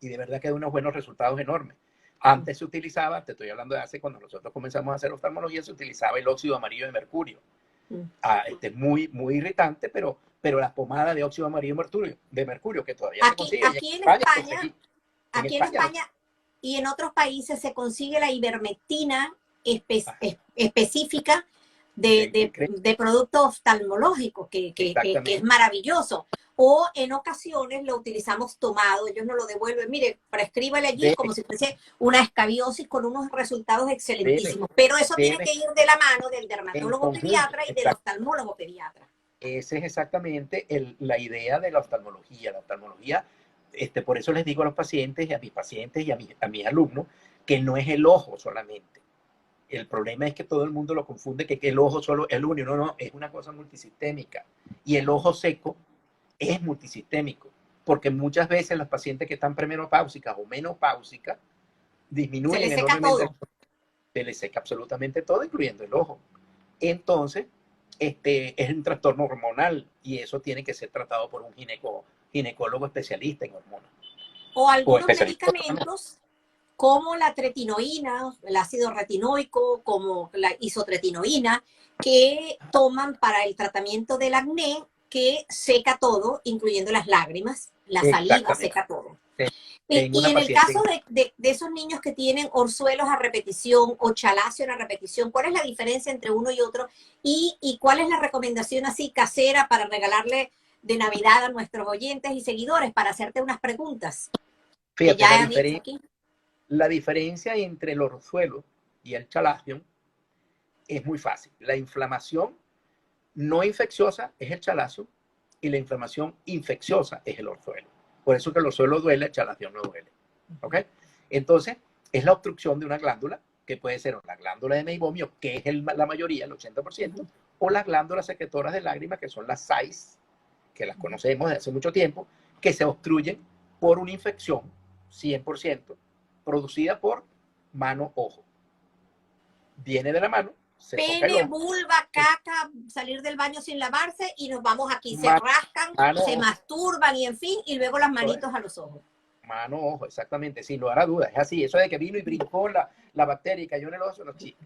y de verdad que da unos buenos resultados enormes. Antes se utilizaba, te estoy hablando de hace cuando nosotros comenzamos a hacer oftalmología, se utilizaba el óxido amarillo de mercurio. Muy, muy irritante, pero la pomada de óxido amarillo de mercurio, que todavía se consigue. Aquí en España y en otros países se consigue la ivermectina específica de producto oftalmológico, que es maravilloso. O en ocasiones lo utilizamos tomado, ellos nos lo devuelven, mire, prescríbale allí como si fuese una escabiosis con unos resultados excelentísimos. Pero eso tiene que ir de la mano del dermatólogo pediatra y del oftalmólogo pediatra. Esa es exactamente la idea de la oftalmología. La oftalmología, por eso les digo a los pacientes y a mis pacientes y a mis alumnos que no es el ojo solamente. El problema es que todo el mundo lo confunde que el ojo solo es el único. No, es una cosa multisistémica. Y el ojo seco es multisistémico, porque muchas veces los pacientes que están premenopáusicas o menopáusicas disminuyen enormemente, se les seca absolutamente todo, incluyendo el ojo. Entonces, es un trastorno hormonal y eso tiene que ser tratado por un ginecólogo especialista en hormonas. O algunos medicamentos como la tretinoína, el ácido retinoico, como la isotretinoína, que toman para el tratamiento del acné, que seca todo, incluyendo las lágrimas, la saliva seca todo. Y en el caso de esos niños que tienen orzuelos a repetición o chalacio a repetición, ¿cuál es la diferencia entre uno y otro? ¿Y cuál es la recomendación así casera para regalarle de Navidad a nuestros oyentes y seguidores para hacerte unas preguntas? Fíjate, que ya he dicho aquí. La diferencia entre el orzuelo y el chalación es muy fácil. La inflamación no infecciosa es el chalacio y la inflamación infecciosa es el orzuelo. Por eso que el orzuelo duele, el chalación no duele. ¿Ok? Entonces, es la obstrucción de una glándula, que puede ser la glándula de meibomio, que es la mayoría, el 80%, o las glándulas secretoras de lágrimas, que son las 6, que las conocemos desde hace mucho tiempo, que se obstruyen por una infección 100% producida por mano-ojo. Viene de la mano, se toca el pene, ojo, vulva, caca, salir del baño sin lavarse y nos vamos aquí, se rascan, se masturban y en fin, y luego las manitos a los ojos. Mano, ojo, exactamente, sin lugar a dudas, es así. Eso de que vino y brincó la bacteria y cayó en el ojo, no, sí.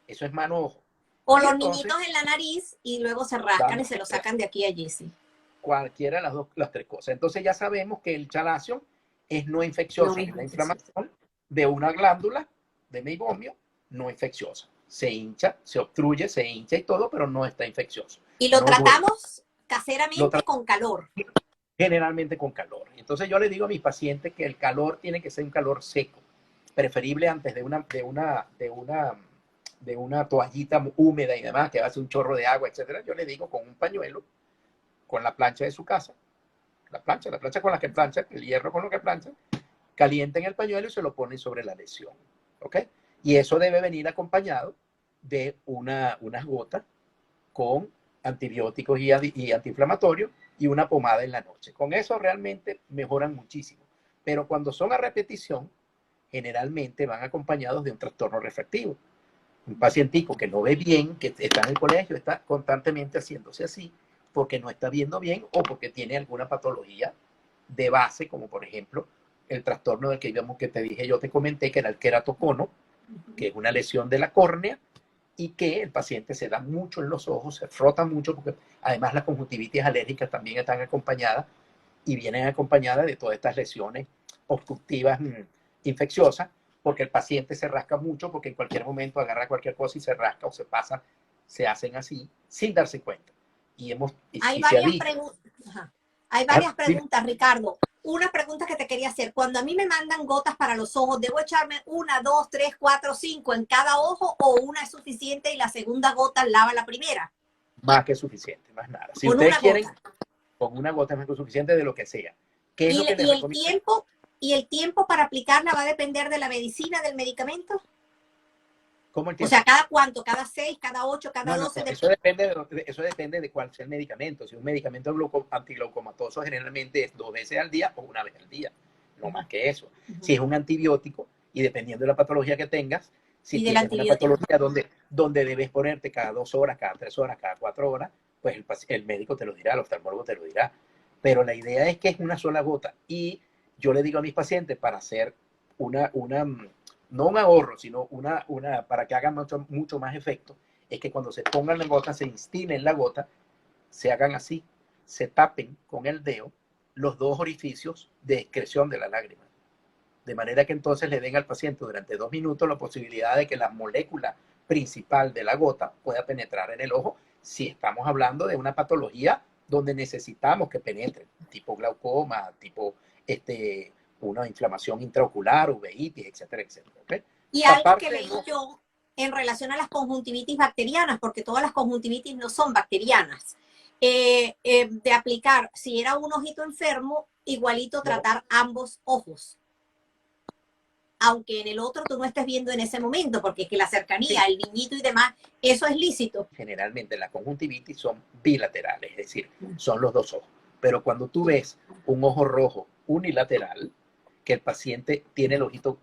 Eso es mano, ojo. O los niñitos en la nariz y luego se rascan y se lo sacan de aquí a allí, sí. Cualquiera de las tres cosas. Entonces ya sabemos que el chalacio es no infeccioso, es la inflamación de una glándula de meibomio no infecciosa. Se hincha, se obstruye, se hincha y todo, pero no está infeccioso. Y lo tratamos caseramente con calor. Generalmente con calor. Entonces yo le digo a mis pacientes que el calor tiene que ser un calor seco, preferible antes de una toallita húmeda y demás, que hace un chorro de agua, etcétera. Yo le digo con un pañuelo, con la plancha de su casa, la plancha con la que plancha, el hierro con lo que plancha, calienten el pañuelo y se lo ponen sobre la lesión. ¿Ok? Y eso debe venir acompañado de unas gotas con antibióticos y antiinflamatorios y una pomada en la noche. Con eso realmente mejoran muchísimo. Pero cuando son a repetición, generalmente van acompañados de un trastorno refractivo. Un pacientico que no ve bien, que está en el colegio, está constantemente haciéndose así, porque no está viendo bien o porque tiene alguna patología de base, como por ejemplo el trastorno del que te dije, yo te comenté, que era el queratocono, que es una lesión de la córnea, y que el paciente se da mucho en los ojos, se frota mucho, porque además las conjuntivitis alérgicas también están acompañadas y vienen acompañadas de todas estas lesiones obstructivas infecciosas, porque el paciente se rasca mucho, porque en cualquier momento agarra cualquier cosa y se rasca o se pasa, se hacen así, sin darse cuenta. Hay varias preguntas, Ricardo. Una pregunta que te quería hacer. Cuando a mí me mandan gotas para los ojos, ¿debo echarme 1, 2, 3, 4, 5 en cada ojo o una es suficiente y la segunda gota lava la primera? Más que suficiente, más nada. Si ustedes quieren, con una gota es más que suficiente de lo que sea. ¿Qué es lo que les recomiendo? ¿Y el tiempo para aplicarla va a depender de la medicina, del medicamento? ¿Cómo el tiempo? O sea, ¿cada cuánto? ¿Cada 6, cada 8, cada 12? No, eso depende de cuál sea el medicamento. Si un medicamento antiglaucomatoso generalmente es 2 veces al día o 1 vez al día, no más que eso. Si es un antibiótico, y dependiendo de la patología que tengas, si tienes una patología donde debes ponerte cada 2 horas, cada 3 horas, cada 4 horas, pues el médico te lo dirá, el oftalmólogo te lo dirá. Pero la idea es que es una sola gota. Y yo le digo a mis pacientes, para hacer no un ahorro, sino para que hagan mucho más efecto, es que cuando se pongan la gota, se instilen la gota, se hagan así, se tapen con el dedo los 2 orificios de excreción de la lágrima. De manera que entonces le den al paciente durante 2 minutos la posibilidad de que la molécula principal de la gota pueda penetrar en el ojo, si estamos hablando de una patología donde necesitamos que penetre, tipo glaucoma, tipo una inflamación intraocular, uveitis, etcétera, etcétera. ¿Okay? Y algo que leí yo en relación a las conjuntivitis bacterianas, porque todas las conjuntivitis no son bacterianas, de aplicar, si era un ojito enfermo, igualito tratar ambos ojos. Aunque en el otro tú no estés viendo en ese momento, porque es que la cercanía, el niñito y demás, eso es lícito. Generalmente las conjuntivitis son bilaterales, es decir, son los 2 ojos. Pero cuando tú ves un ojo rojo unilateral, que el paciente tiene el ojito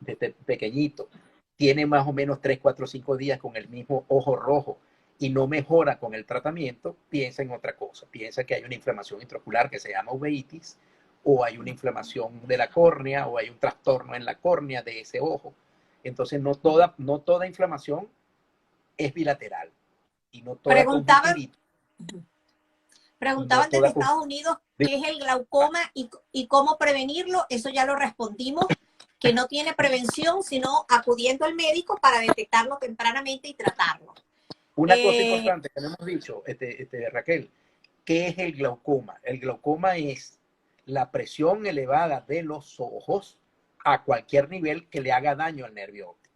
pequeñito, tiene más o menos 3, 4, 5 días con el mismo ojo rojo y no mejora con el tratamiento, piensa en otra cosa. Piensa que hay una inflamación intraocular que se llama uveitis, o hay una inflamación de la córnea, o hay un trastorno en la córnea de ese ojo. Entonces, no toda inflamación es bilateral y no toda conjuntivitis. Preguntaban desde Estados Unidos qué es el glaucoma y cómo prevenirlo. Eso ya lo respondimos, que no tiene prevención, sino acudiendo al médico para detectarlo tempranamente y tratarlo. Una cosa importante que no hemos dicho, Raquel, ¿qué es el glaucoma? El glaucoma es la presión elevada de los ojos a cualquier nivel que le haga daño al nervio óptico.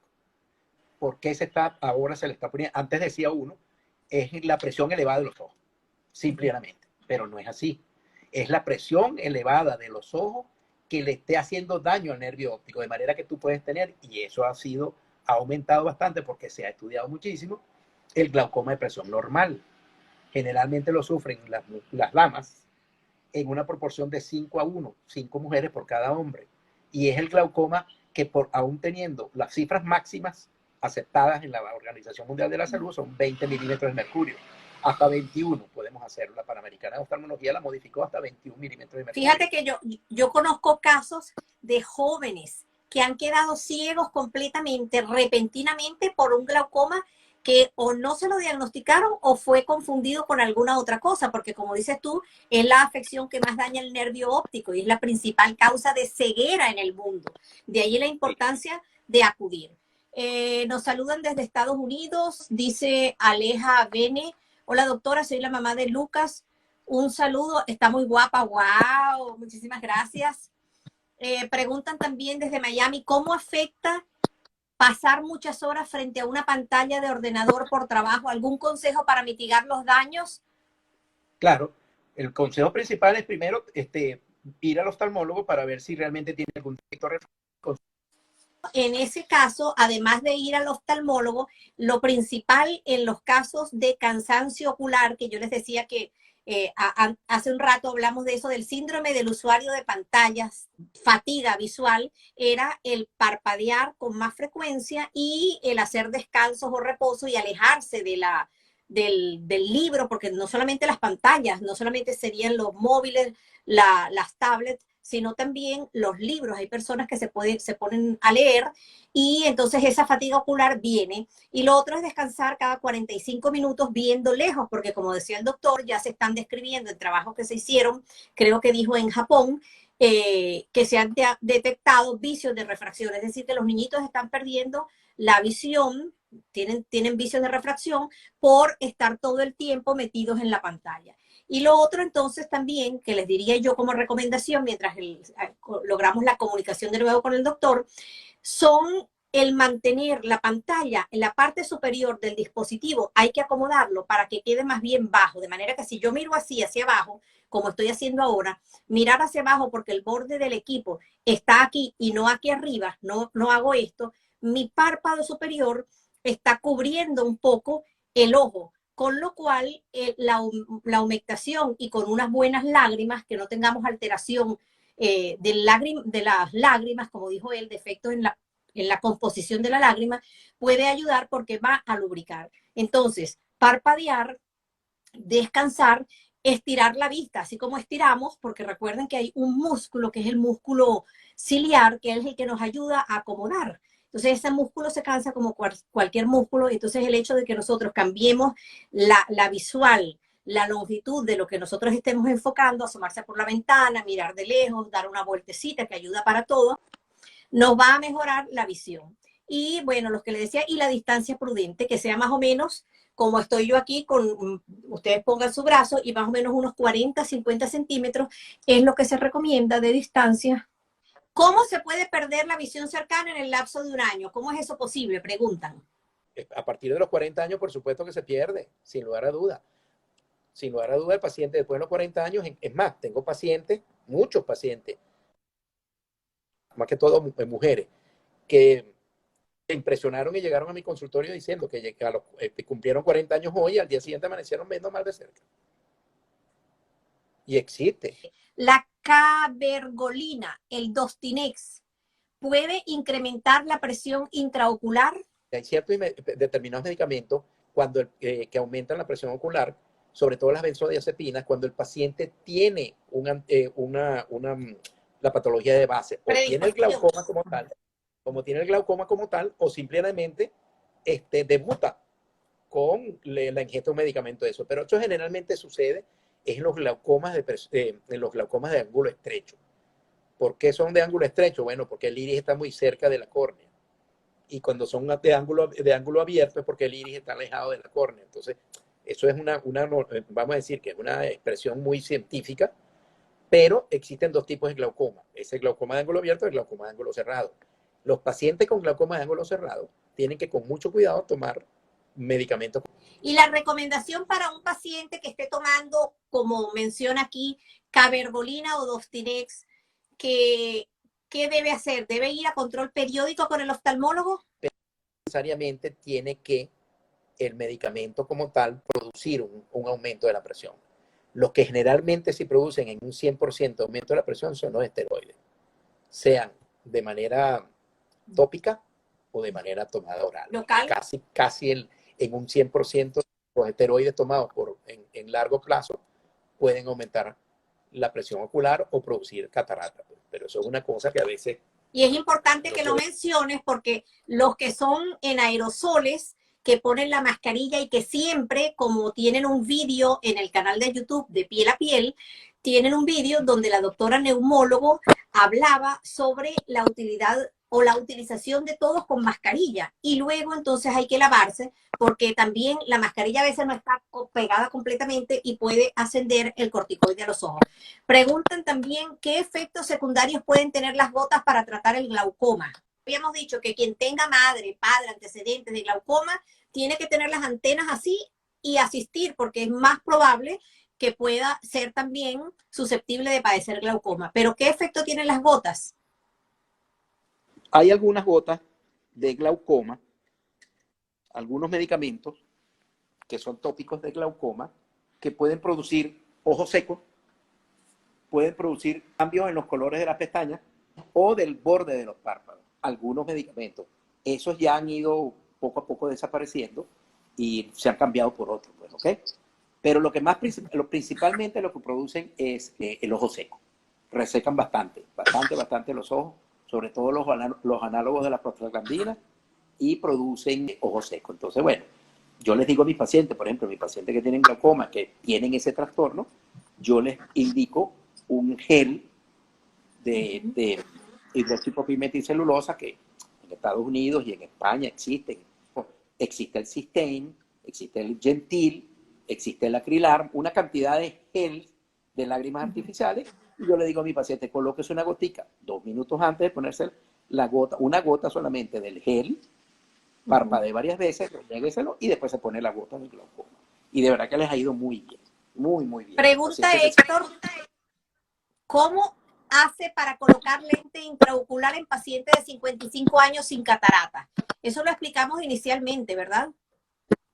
¿Por qué ahora se le está poniendo? Antes decía uno, es la presión elevada de los ojos, simplemente, pero no es así. Es la presión elevada de los ojos que le esté haciendo daño al nervio óptico, de manera que tú puedes tener, y eso ha aumentado bastante porque se ha estudiado muchísimo, el glaucoma de presión normal. Generalmente lo sufren las damas en una proporción de 5-1, 5 mujeres por cada hombre. Y es el glaucoma que aún teniendo las cifras máximas aceptadas en la Organización Mundial de la Salud, son 20 milímetros de mercurio. Hasta 21 podemos hacerlo. La Panamericana de Oftalmología la modificó hasta 21 milímetros de mercurio. Fíjate que yo conozco casos de jóvenes que han quedado ciegos completamente, repentinamente, por un glaucoma que o no se lo diagnosticaron o fue confundido con alguna otra cosa, porque como dices tú, es la afección que más daña el nervio óptico y es la principal causa de ceguera en el mundo. De ahí la importancia de acudir. Nos saludan desde Estados Unidos, dice Aleja Bene. Hola doctora, soy la mamá de Lucas. Un saludo, está muy guapa, wow, muchísimas gracias. Preguntan también desde Miami, ¿cómo afecta pasar muchas horas frente a una pantalla de ordenador por trabajo? ¿Algún consejo para mitigar los daños? Claro, el consejo principal es primero ir al oftalmólogo para ver si realmente tiene algún defecto refractivo. En ese caso, además de ir al oftalmólogo, lo principal en los casos de cansancio ocular, que yo les decía que hace un rato hablamos de eso, del síndrome del usuario de pantallas, fatiga visual, era el parpadear con más frecuencia y el hacer descansos o reposo y alejarse del libro, porque no solamente las pantallas, no solamente serían los móviles, las tablets, sino también los libros. Hay personas que se ponen a leer y entonces esa fatiga ocular viene. Y lo otro es descansar cada 45 minutos viendo lejos, porque como decía el doctor, ya se están describiendo en trabajos que se hicieron, creo que dijo en Japón, que se han detectado vicios de refracción, es decir, que los niñitos están perdiendo la visión, tienen vicios de refracción por estar todo el tiempo metidos en la pantalla. Y lo otro entonces también, que les diría yo como recomendación, mientras logramos la comunicación de nuevo con el doctor, son el mantener la pantalla en la parte superior del dispositivo. Hay que acomodarlo para que quede más bien bajo, de manera que si yo miro así hacia abajo, como estoy haciendo ahora, mirar hacia abajo porque el borde del equipo está aquí y no aquí arriba, no hago esto, mi párpado superior está cubriendo un poco el ojo, con lo cual la humectación y con unas buenas lágrimas, que no tengamos alteración de las lágrimas, como dijo él, defectos en la composición de la lágrima, puede ayudar porque va a lubricar. Entonces, parpadear, descansar, estirar la vista, así como estiramos, porque recuerden que hay un músculo que es el músculo ciliar, que es el que nos ayuda a acomodar. Entonces ese músculo se cansa como cualquier músculo, entonces el hecho de que nosotros cambiemos la visual, la longitud de lo que nosotros estemos enfocando, asomarse por la ventana, mirar de lejos, dar una vueltecita que ayuda para todo, nos va a mejorar la visión. Y bueno, los que les decía, y la distancia prudente, que sea más o menos como estoy yo aquí, ustedes pongan su brazo y más o menos unos 40, 50 centímetros es lo que se recomienda de distancia. ¿Cómo se puede perder la visión cercana en el lapso de un año? ¿Cómo es eso posible? Preguntan. A partir de los 40 años, por supuesto que se pierde, sin lugar a duda. Sin lugar a duda, el paciente después de los 40 años, es más, tengo pacientes, muchos pacientes, más que todo mujeres, que impresionaron y llegaron a mi consultorio diciendo que cumplieron 40 años hoy y al día siguiente amanecieron viendo mal de cerca. Y existe. La cabergolina, el Dostinex, ¿puede incrementar la presión intraocular? Hay ciertos determinados medicamentos que aumentan la presión ocular, sobre todo las benzodiazepinas, cuando el paciente tiene la patología de base, o tiene el glaucoma como tal, o simplemente debuta con la ingesta de un medicamento de eso. Pero esto generalmente sucede en los glaucomas de ángulo estrecho. ¿Por qué son de ángulo estrecho? Bueno, porque el iris está muy cerca de la córnea. Y cuando son de ángulo abierto es porque el iris está alejado de la córnea. Entonces, eso es vamos a decir que es una expresión muy científica, pero existen dos tipos de glaucoma. Ese glaucoma de ángulo abierto y el glaucoma de ángulo cerrado. Los pacientes con glaucoma de ángulo cerrado tienen que con mucho cuidado tomar medicamentos. Y la recomendación para un paciente que esté tomando, como menciona aquí, cabergolina o Dostinex, ¿qué debe hacer? ¿Debe ir a control periódico con el oftalmólogo? Necesariamente tiene que el medicamento como tal producir un aumento de la presión. Los que generalmente sí producen en un 100% aumento de la presión son los esteroides, sean de manera tópica o de manera tomada oral. ¿Local? Casi en un 100% los esteroides tomados en largo plazo pueden aumentar la presión ocular o producir catarata. Pero eso es una cosa que a veces... Y es importante que lo menciones porque los que son en aerosoles, que ponen la mascarilla y que siempre, como tienen un vídeo en el canal de YouTube de Piel a Piel, tienen un vídeo donde la doctora neumólogo hablaba sobre la utilidad o la utilización de todos con mascarilla. Y luego entonces hay que lavarse porque también la mascarilla a veces no está pegada completamente y puede ascender el corticoide a los ojos. Preguntan también qué efectos secundarios pueden tener las gotas para tratar el glaucoma. Habíamos dicho que quien tenga madre, padre, antecedentes de glaucoma, tiene que tener las antenas así y asistir porque es más probable que pueda ser también susceptible de padecer glaucoma. Pero ¿qué efecto tienen las gotas? Hay algunas gotas de glaucoma, algunos medicamentos que son tópicos de glaucoma, que pueden producir ojos secos, pueden producir cambios en los colores de las pestañas o del borde de los párpados. Algunos medicamentos. Esos ya han ido poco a poco desapareciendo y se han cambiado por otros, pues, ¿ok? Pero principalmente lo que producen es el ojo seco. Resecan bastante los ojos, sobre todo los análogos de la prostaglandina, y producen ojo seco. Entonces, bueno, yo les digo a mis pacientes, por ejemplo, mis pacientes que tienen glaucoma, que tienen ese trastorno, yo les indico un gel de hidroxipropimetilcelulosa que en Estados Unidos y en España existen. Existe el Systane, existe el Gentil, existe el Acrilar, una cantidad de gel de lágrimas artificiales, y yo le digo a mi paciente, colóquese una gotica 2 minutos antes de ponerse la gota, una gota solamente del gel, parpadee varias veces, relégueselo y después se pone la gota del glaucoma. Y de verdad que les ha ido muy bien, muy bien. Pregunta Héctor, ¿cómo hace para colocar lente intraocular en pacientes de 55 años sin catarata? Eso lo explicamos inicialmente, ¿verdad?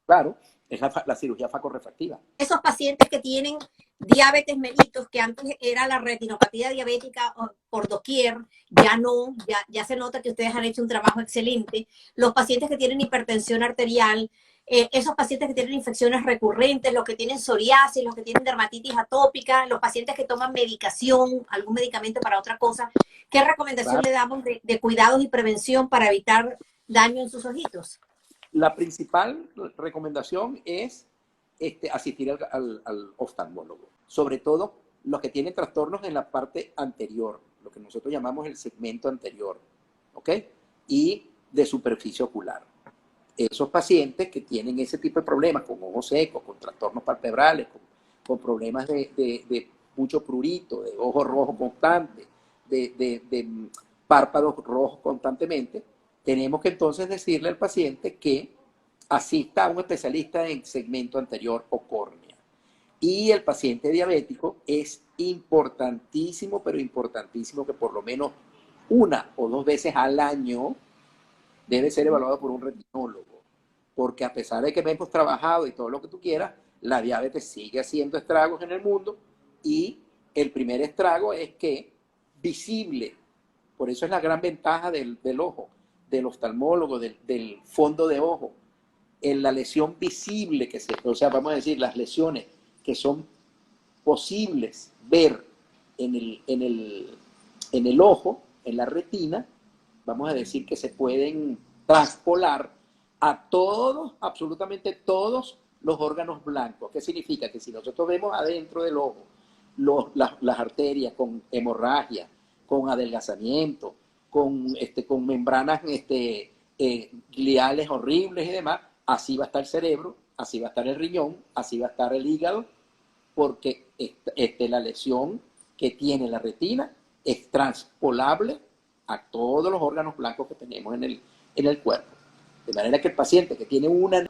Claro, es la cirugía facorrefractiva. Esos pacientes que tienen diabetes mellitus, que antes era la retinopatía diabética por doquier, ya no, ya se nota que ustedes han hecho un trabajo excelente. Los pacientes que tienen hipertensión arterial, esos pacientes que tienen infecciones recurrentes, los que tienen psoriasis, los que tienen dermatitis atópica, los pacientes que toman medicación, algún medicamento para otra cosa, ¿qué recomendación le damos de cuidados y prevención para evitar daño en sus ojitos? La principal recomendación es asistir al oftalmólogo, sobre todo los que tienen trastornos en la parte anterior, lo que nosotros llamamos el segmento anterior, ¿ok? Y de superficie ocular. Esos pacientes que tienen ese tipo de problemas, con ojos secos, con trastornos palpebrales, con problemas de mucho prurito, de ojos rojos constantes, de párpados rojos constantemente, tenemos que entonces decirle al paciente que asista a un especialista en segmento anterior o córnea. Y el paciente diabético es importantísimo, pero importantísimo que por lo menos 1 o 2 veces al año debe ser evaluado por un retinólogo. Porque a pesar de que hemos trabajado y todo lo que tú quieras, la diabetes sigue haciendo estragos en el mundo y El primer estrago es que visible, por eso es la gran ventaja del ojo, del oftalmólogo, del fondo de ojo, en la lesión visible, o sea, vamos a decir, las lesiones que son posibles ver en el ojo, en la retina, vamos a decir que se pueden traspolar a todos, absolutamente todos los órganos blancos. ¿Qué significa? Que si nosotros vemos adentro del ojo las arterias con hemorragia, con adelgazamiento, con membranas gliales horribles y demás, así va a estar el cerebro, así va a estar el riñón, así va a estar el hígado, porque la lesión que tiene la retina es transpolable a todos los órganos blancos que tenemos en el cuerpo. De manera que el paciente que tiene una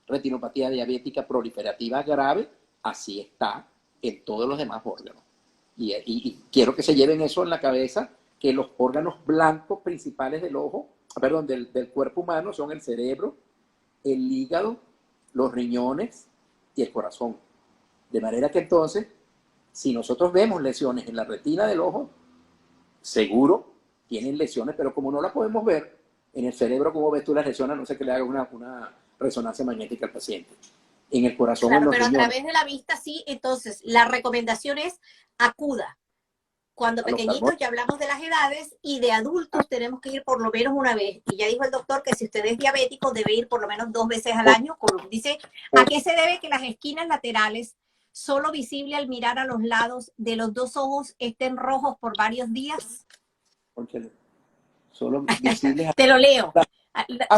retinopatía diabética proliferativa grave, así está en todos los demás órganos. Y quiero que se lleven eso en la cabeza, que los órganos blancos principales del ojo, perdón, del cuerpo humano son el cerebro, el hígado, los riñones y el corazón. De manera que entonces, si nosotros vemos lesiones en la retina del ojo, seguro tienen lesiones, pero como no las podemos ver en el cerebro, como ves tú las lesiones, a no sé que le haga una resonancia magnética al paciente. En el corazón, claro, en los pero riñones. a través de la vista sí, entonces la recomendación es acuda. Cuando pequeñitos ya hablamos de las edades y de adultos tenemos que ir por lo menos una vez. Y ya dijo el doctor que si usted es diabético debe ir por lo menos 2 veces al año. Dice, ¿a qué se debe que las esquinas laterales, solo visible al mirar a los lados de los 2 ojos, estén rojos por varios días? Solo visibles. Te lo leo.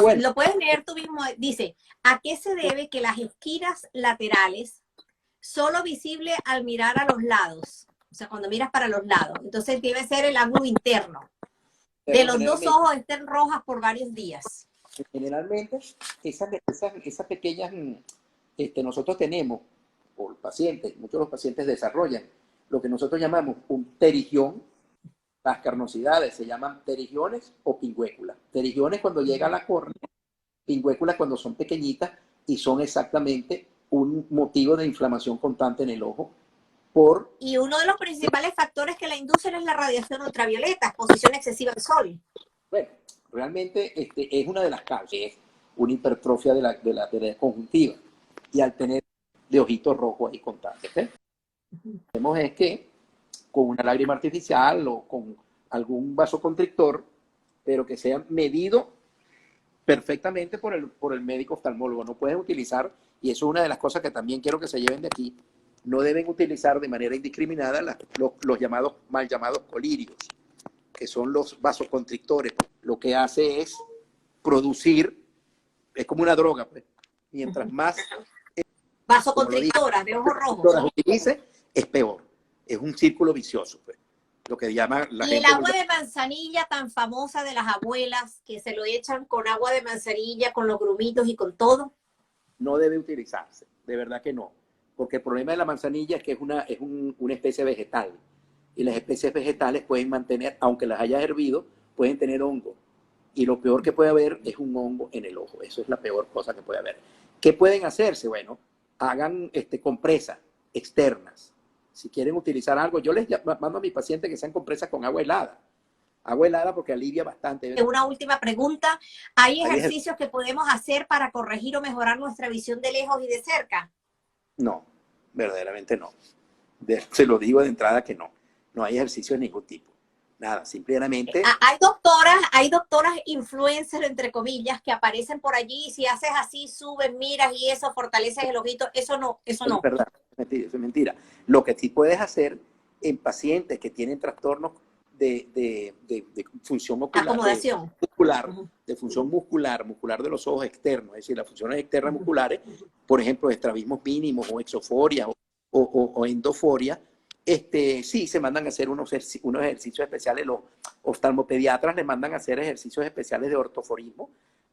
Bueno. Lo puedes leer tú mismo. Dice, ¿a qué se debe que las esquinas laterales, solo visible al mirar a los lados? O sea, cuando miras para los lados. Entonces debe ser el ángulo interno. De los 2 ojos estén rojas por varios días. Generalmente, esas pequeñas, nosotros tenemos, o los pacientes, muchos de los pacientes desarrollan lo que nosotros llamamos un pterigión. Las carnosidades se llaman pterigiones o pingüéculas. Pterigiones cuando llega a la córnea, pingüéculas cuando son pequeñitas y son exactamente un motivo de inflamación constante en el ojo. Y uno de los principales factores que la inducen es la radiación ultravioleta, exposición excesiva al sol. Bueno, realmente es una de las causas, es una hipertrofia de la conjuntiva. Y al tener de ojitos rojos ahí constantes, ¿okay? Vemos es que con una lágrima artificial o con algún vasoconstrictor, pero que sea medido perfectamente por el médico oftalmólogo. No pueden utilizar, y eso es una de las cosas que también quiero que se lleven de aquí, no deben utilizar de manera indiscriminada los llamados, mal llamados colirios, que son los vasoconstrictores. Lo que hace es producir, es como una droga, pues. Mientras más vasoconstrictoras de ojos rojos utilice, es peor. Es un círculo vicioso, pues. Lo que llama la y gente. El agua de manzanilla tan famosa de las abuelas, que se lo echan con agua de manzanilla, con los grumitos y con todo. No debe utilizarse, de verdad que no. Porque el problema de la manzanilla es que es una especie vegetal. Y las especies vegetales pueden mantener, aunque las hayas hervido, pueden tener hongo. Y lo peor que puede haber es un hongo en el ojo. Eso es la peor cosa que puede haber. ¿Qué pueden hacerse? Bueno, hagan compresas externas. Si quieren utilizar algo, yo les mando a mis pacientes que sean compresas con agua helada. Agua helada porque alivia bastante. Una última pregunta. ¿Hay ejercicios que podemos hacer para corregir o mejorar nuestra visión de lejos y de cerca? No, verdaderamente no. Se lo digo de entrada que no. No hay ejercicios de ningún tipo. Nada, simplemente. Hay doctoras influencers, entre comillas, que aparecen por allí y si haces así, subes, miras y eso, fortaleces el ojito. Eso no. Es verdad, es mentira. Lo que sí puedes hacer en pacientes que tienen trastornos de función ocular, acomodación de función muscular de los ojos externos, es decir, las funciones externas musculares, por ejemplo, estrabismos mínimos o exoforia o endoforia, sí se mandan a hacer unos ejercicios especiales. Los oftalmopediatras les mandan a hacer ejercicios especiales de ortoforismo,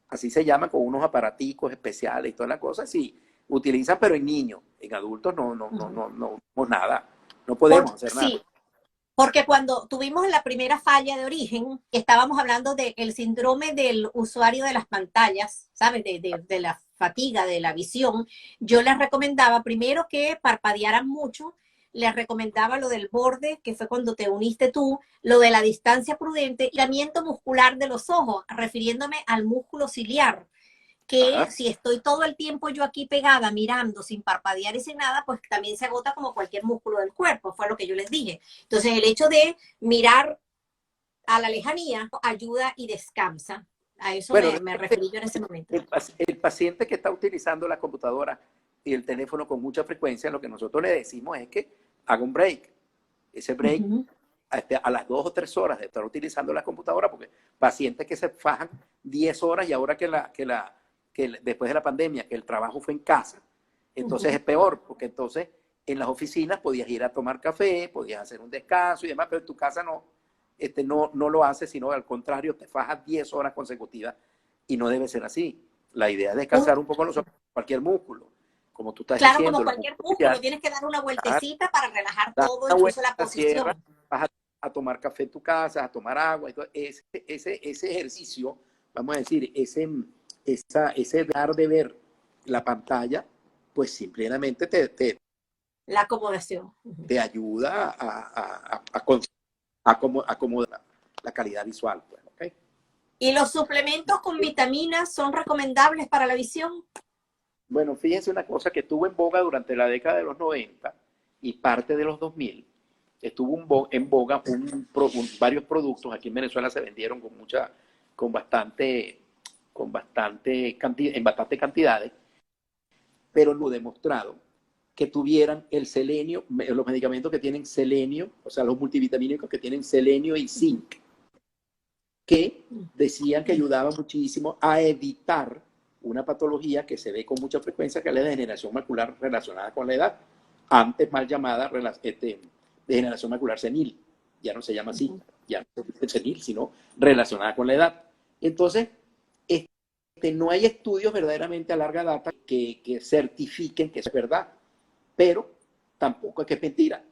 así se llama, con unos aparaticos especiales y toda la cosa, sí, utilizan, pero en niños, en adultos no nada, no podemos hacer nada. Sí, porque cuando tuvimos la primera falla de origen, estábamos hablando del síndrome del usuario de las pantallas, ¿sabes? De la fatiga, de la visión. Yo les recomendaba primero que parpadearan mucho, les recomendaba lo del borde, que fue cuando te uniste tú, lo de la distancia prudente, y el aislamiento muscular de los ojos, refiriéndome al músculo ciliar, que Ajá. si estoy todo el tiempo yo aquí pegada, mirando, sin parpadear y sin nada, pues también se agota como cualquier músculo del cuerpo, fue lo que yo les dije. Entonces, el hecho de mirar a la lejanía ayuda y descansa. A eso Bueno, me referí yo en ese momento. el paciente que está utilizando la computadora y el teléfono con mucha frecuencia, lo que nosotros le decimos es que haga un break. Ese break a las 2 o 3 horas de estar utilizando la computadora, porque pacientes que se fajan 10 horas y ahora después de la pandemia, que el trabajo fue en casa, entonces es peor, porque entonces en las oficinas podías ir a tomar café, podías hacer un descanso y demás, pero en tu casa no lo haces, sino al contrario, te fajas 10 horas consecutivas y no debe ser así. La idea es descansar un poco cualquier músculo, como tú estás Claro, diciendo. como cualquier músculo, tienes que dar una vueltecita para relajar todo, una incluso la vuelta, cierra, posición. vas a tomar café en tu casa, a tomar agua. Ese ejercicio, vamos a decir, ese dar de ver la pantalla, pues simplemente La acomodación. te ayuda a acomodar la calidad visual. Pues, ¿okay? ¿Y los suplementos con vitaminas son recomendables para la visión? Bueno, fíjense una cosa que estuvo en boga durante la década de los 90 y parte de los 2000. Estuvo en boga varios productos. Aquí en Venezuela se vendieron en bastante cantidades, pero no demostrado que tuvieran el selenio, los medicamentos que tienen selenio, o sea, los multivitamínicos que tienen selenio y zinc, que decían que ayudaban muchísimo a evitar una patología que se ve con mucha frecuencia, que es la degeneración macular relacionada con la edad, antes mal llamada degeneración macular senil. Ya no se llama así, ya no es senil, sino relacionada con la edad. Entonces, no hay estudios verdaderamente a larga data que certifiquen que es verdad, pero tampoco es que es mentira.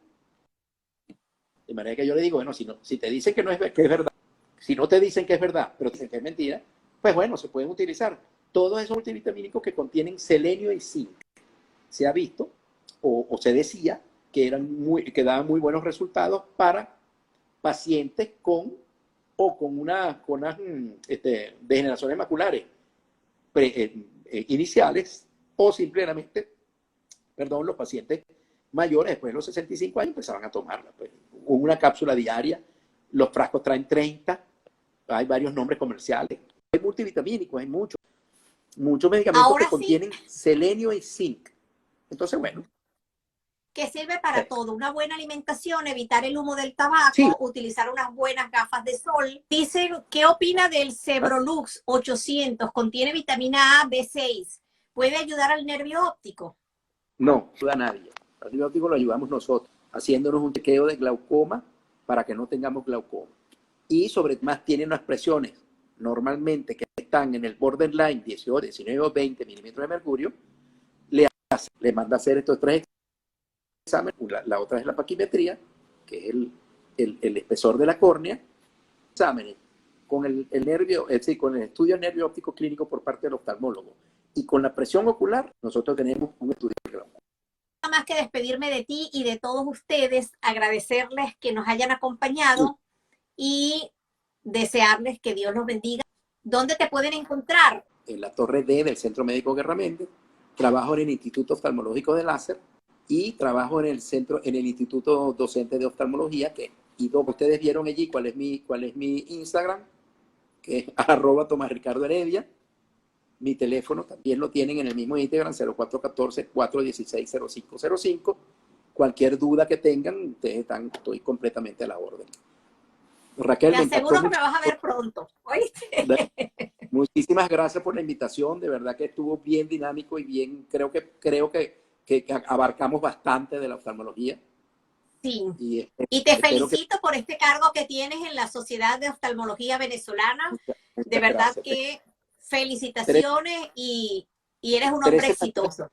De manera que yo le digo, bueno, si te dicen que es verdad, si no te dicen que es verdad, pero dicen que es mentira, pues bueno, se pueden utilizar. Todos esos multivitamínicos que contienen selenio y zinc, se ha visto o se decía que daban muy buenos resultados para pacientes con unas degeneraciones maculares iniciales o simplemente, los pacientes mayores después de los 65 años empezaban a tomarla. Pues, una cápsula diaria, los frascos traen 30, hay varios nombres comerciales. Hay multivitamínicos, hay muchos medicamentos Ahora que sí, contienen selenio y zinc. Entonces, bueno. que sirve para todo. Una buena alimentación, evitar el humo del tabaco, Sí. utilizar unas buenas gafas de sol. Dice, ¿qué opina del Cebrolux 800? Contiene vitamina A, B6. ¿Puede ayudar al nervio óptico? No ayuda a nadie. Al nervio óptico lo ayudamos nosotros, haciéndonos un chequeo de glaucoma para que no tengamos glaucoma. Y sobre más tiene unas presiones normalmente que están en el borderline 18, 19 o 20 milímetros de mercurio, le manda a hacer estos 3 exámenes. La otra es la paquimetría, que es el espesor de la córnea, exámenes con el estudio de nervio óptico clínico por parte del oftalmólogo y con la presión ocular, nosotros tenemos un estudio de glaucoma. Nada más que despedirme de ti y de todos ustedes, agradecerles que nos hayan acompañado y desearles que Dios los bendiga. ¿Dónde te pueden encontrar? En la Torre D del Centro Médico Guerra Méndez, trabajo en el Instituto Oftalmológico de Láser y trabajo en el Instituto Docente de Oftalmología, y ustedes vieron allí cuál es mi Instagram, que es @TomásRicardoHeredia. Mi teléfono también lo tienen en el mismo Instagram, 0414-416-0505. Cualquier duda que tengan, estoy completamente a la orden. Raquel, Te aseguro que me vas a ver pronto, ¿oíste? Muchísimas gracias por la invitación, de verdad que estuvo bien dinámico y bien, creo que abarcamos bastante de la oftalmología. Sí. Y te felicito por este cargo que tienes en la Sociedad de Oftalmología Venezolana. Muchas de verdad gracias. Que felicitaciones y eres un hombre exitoso.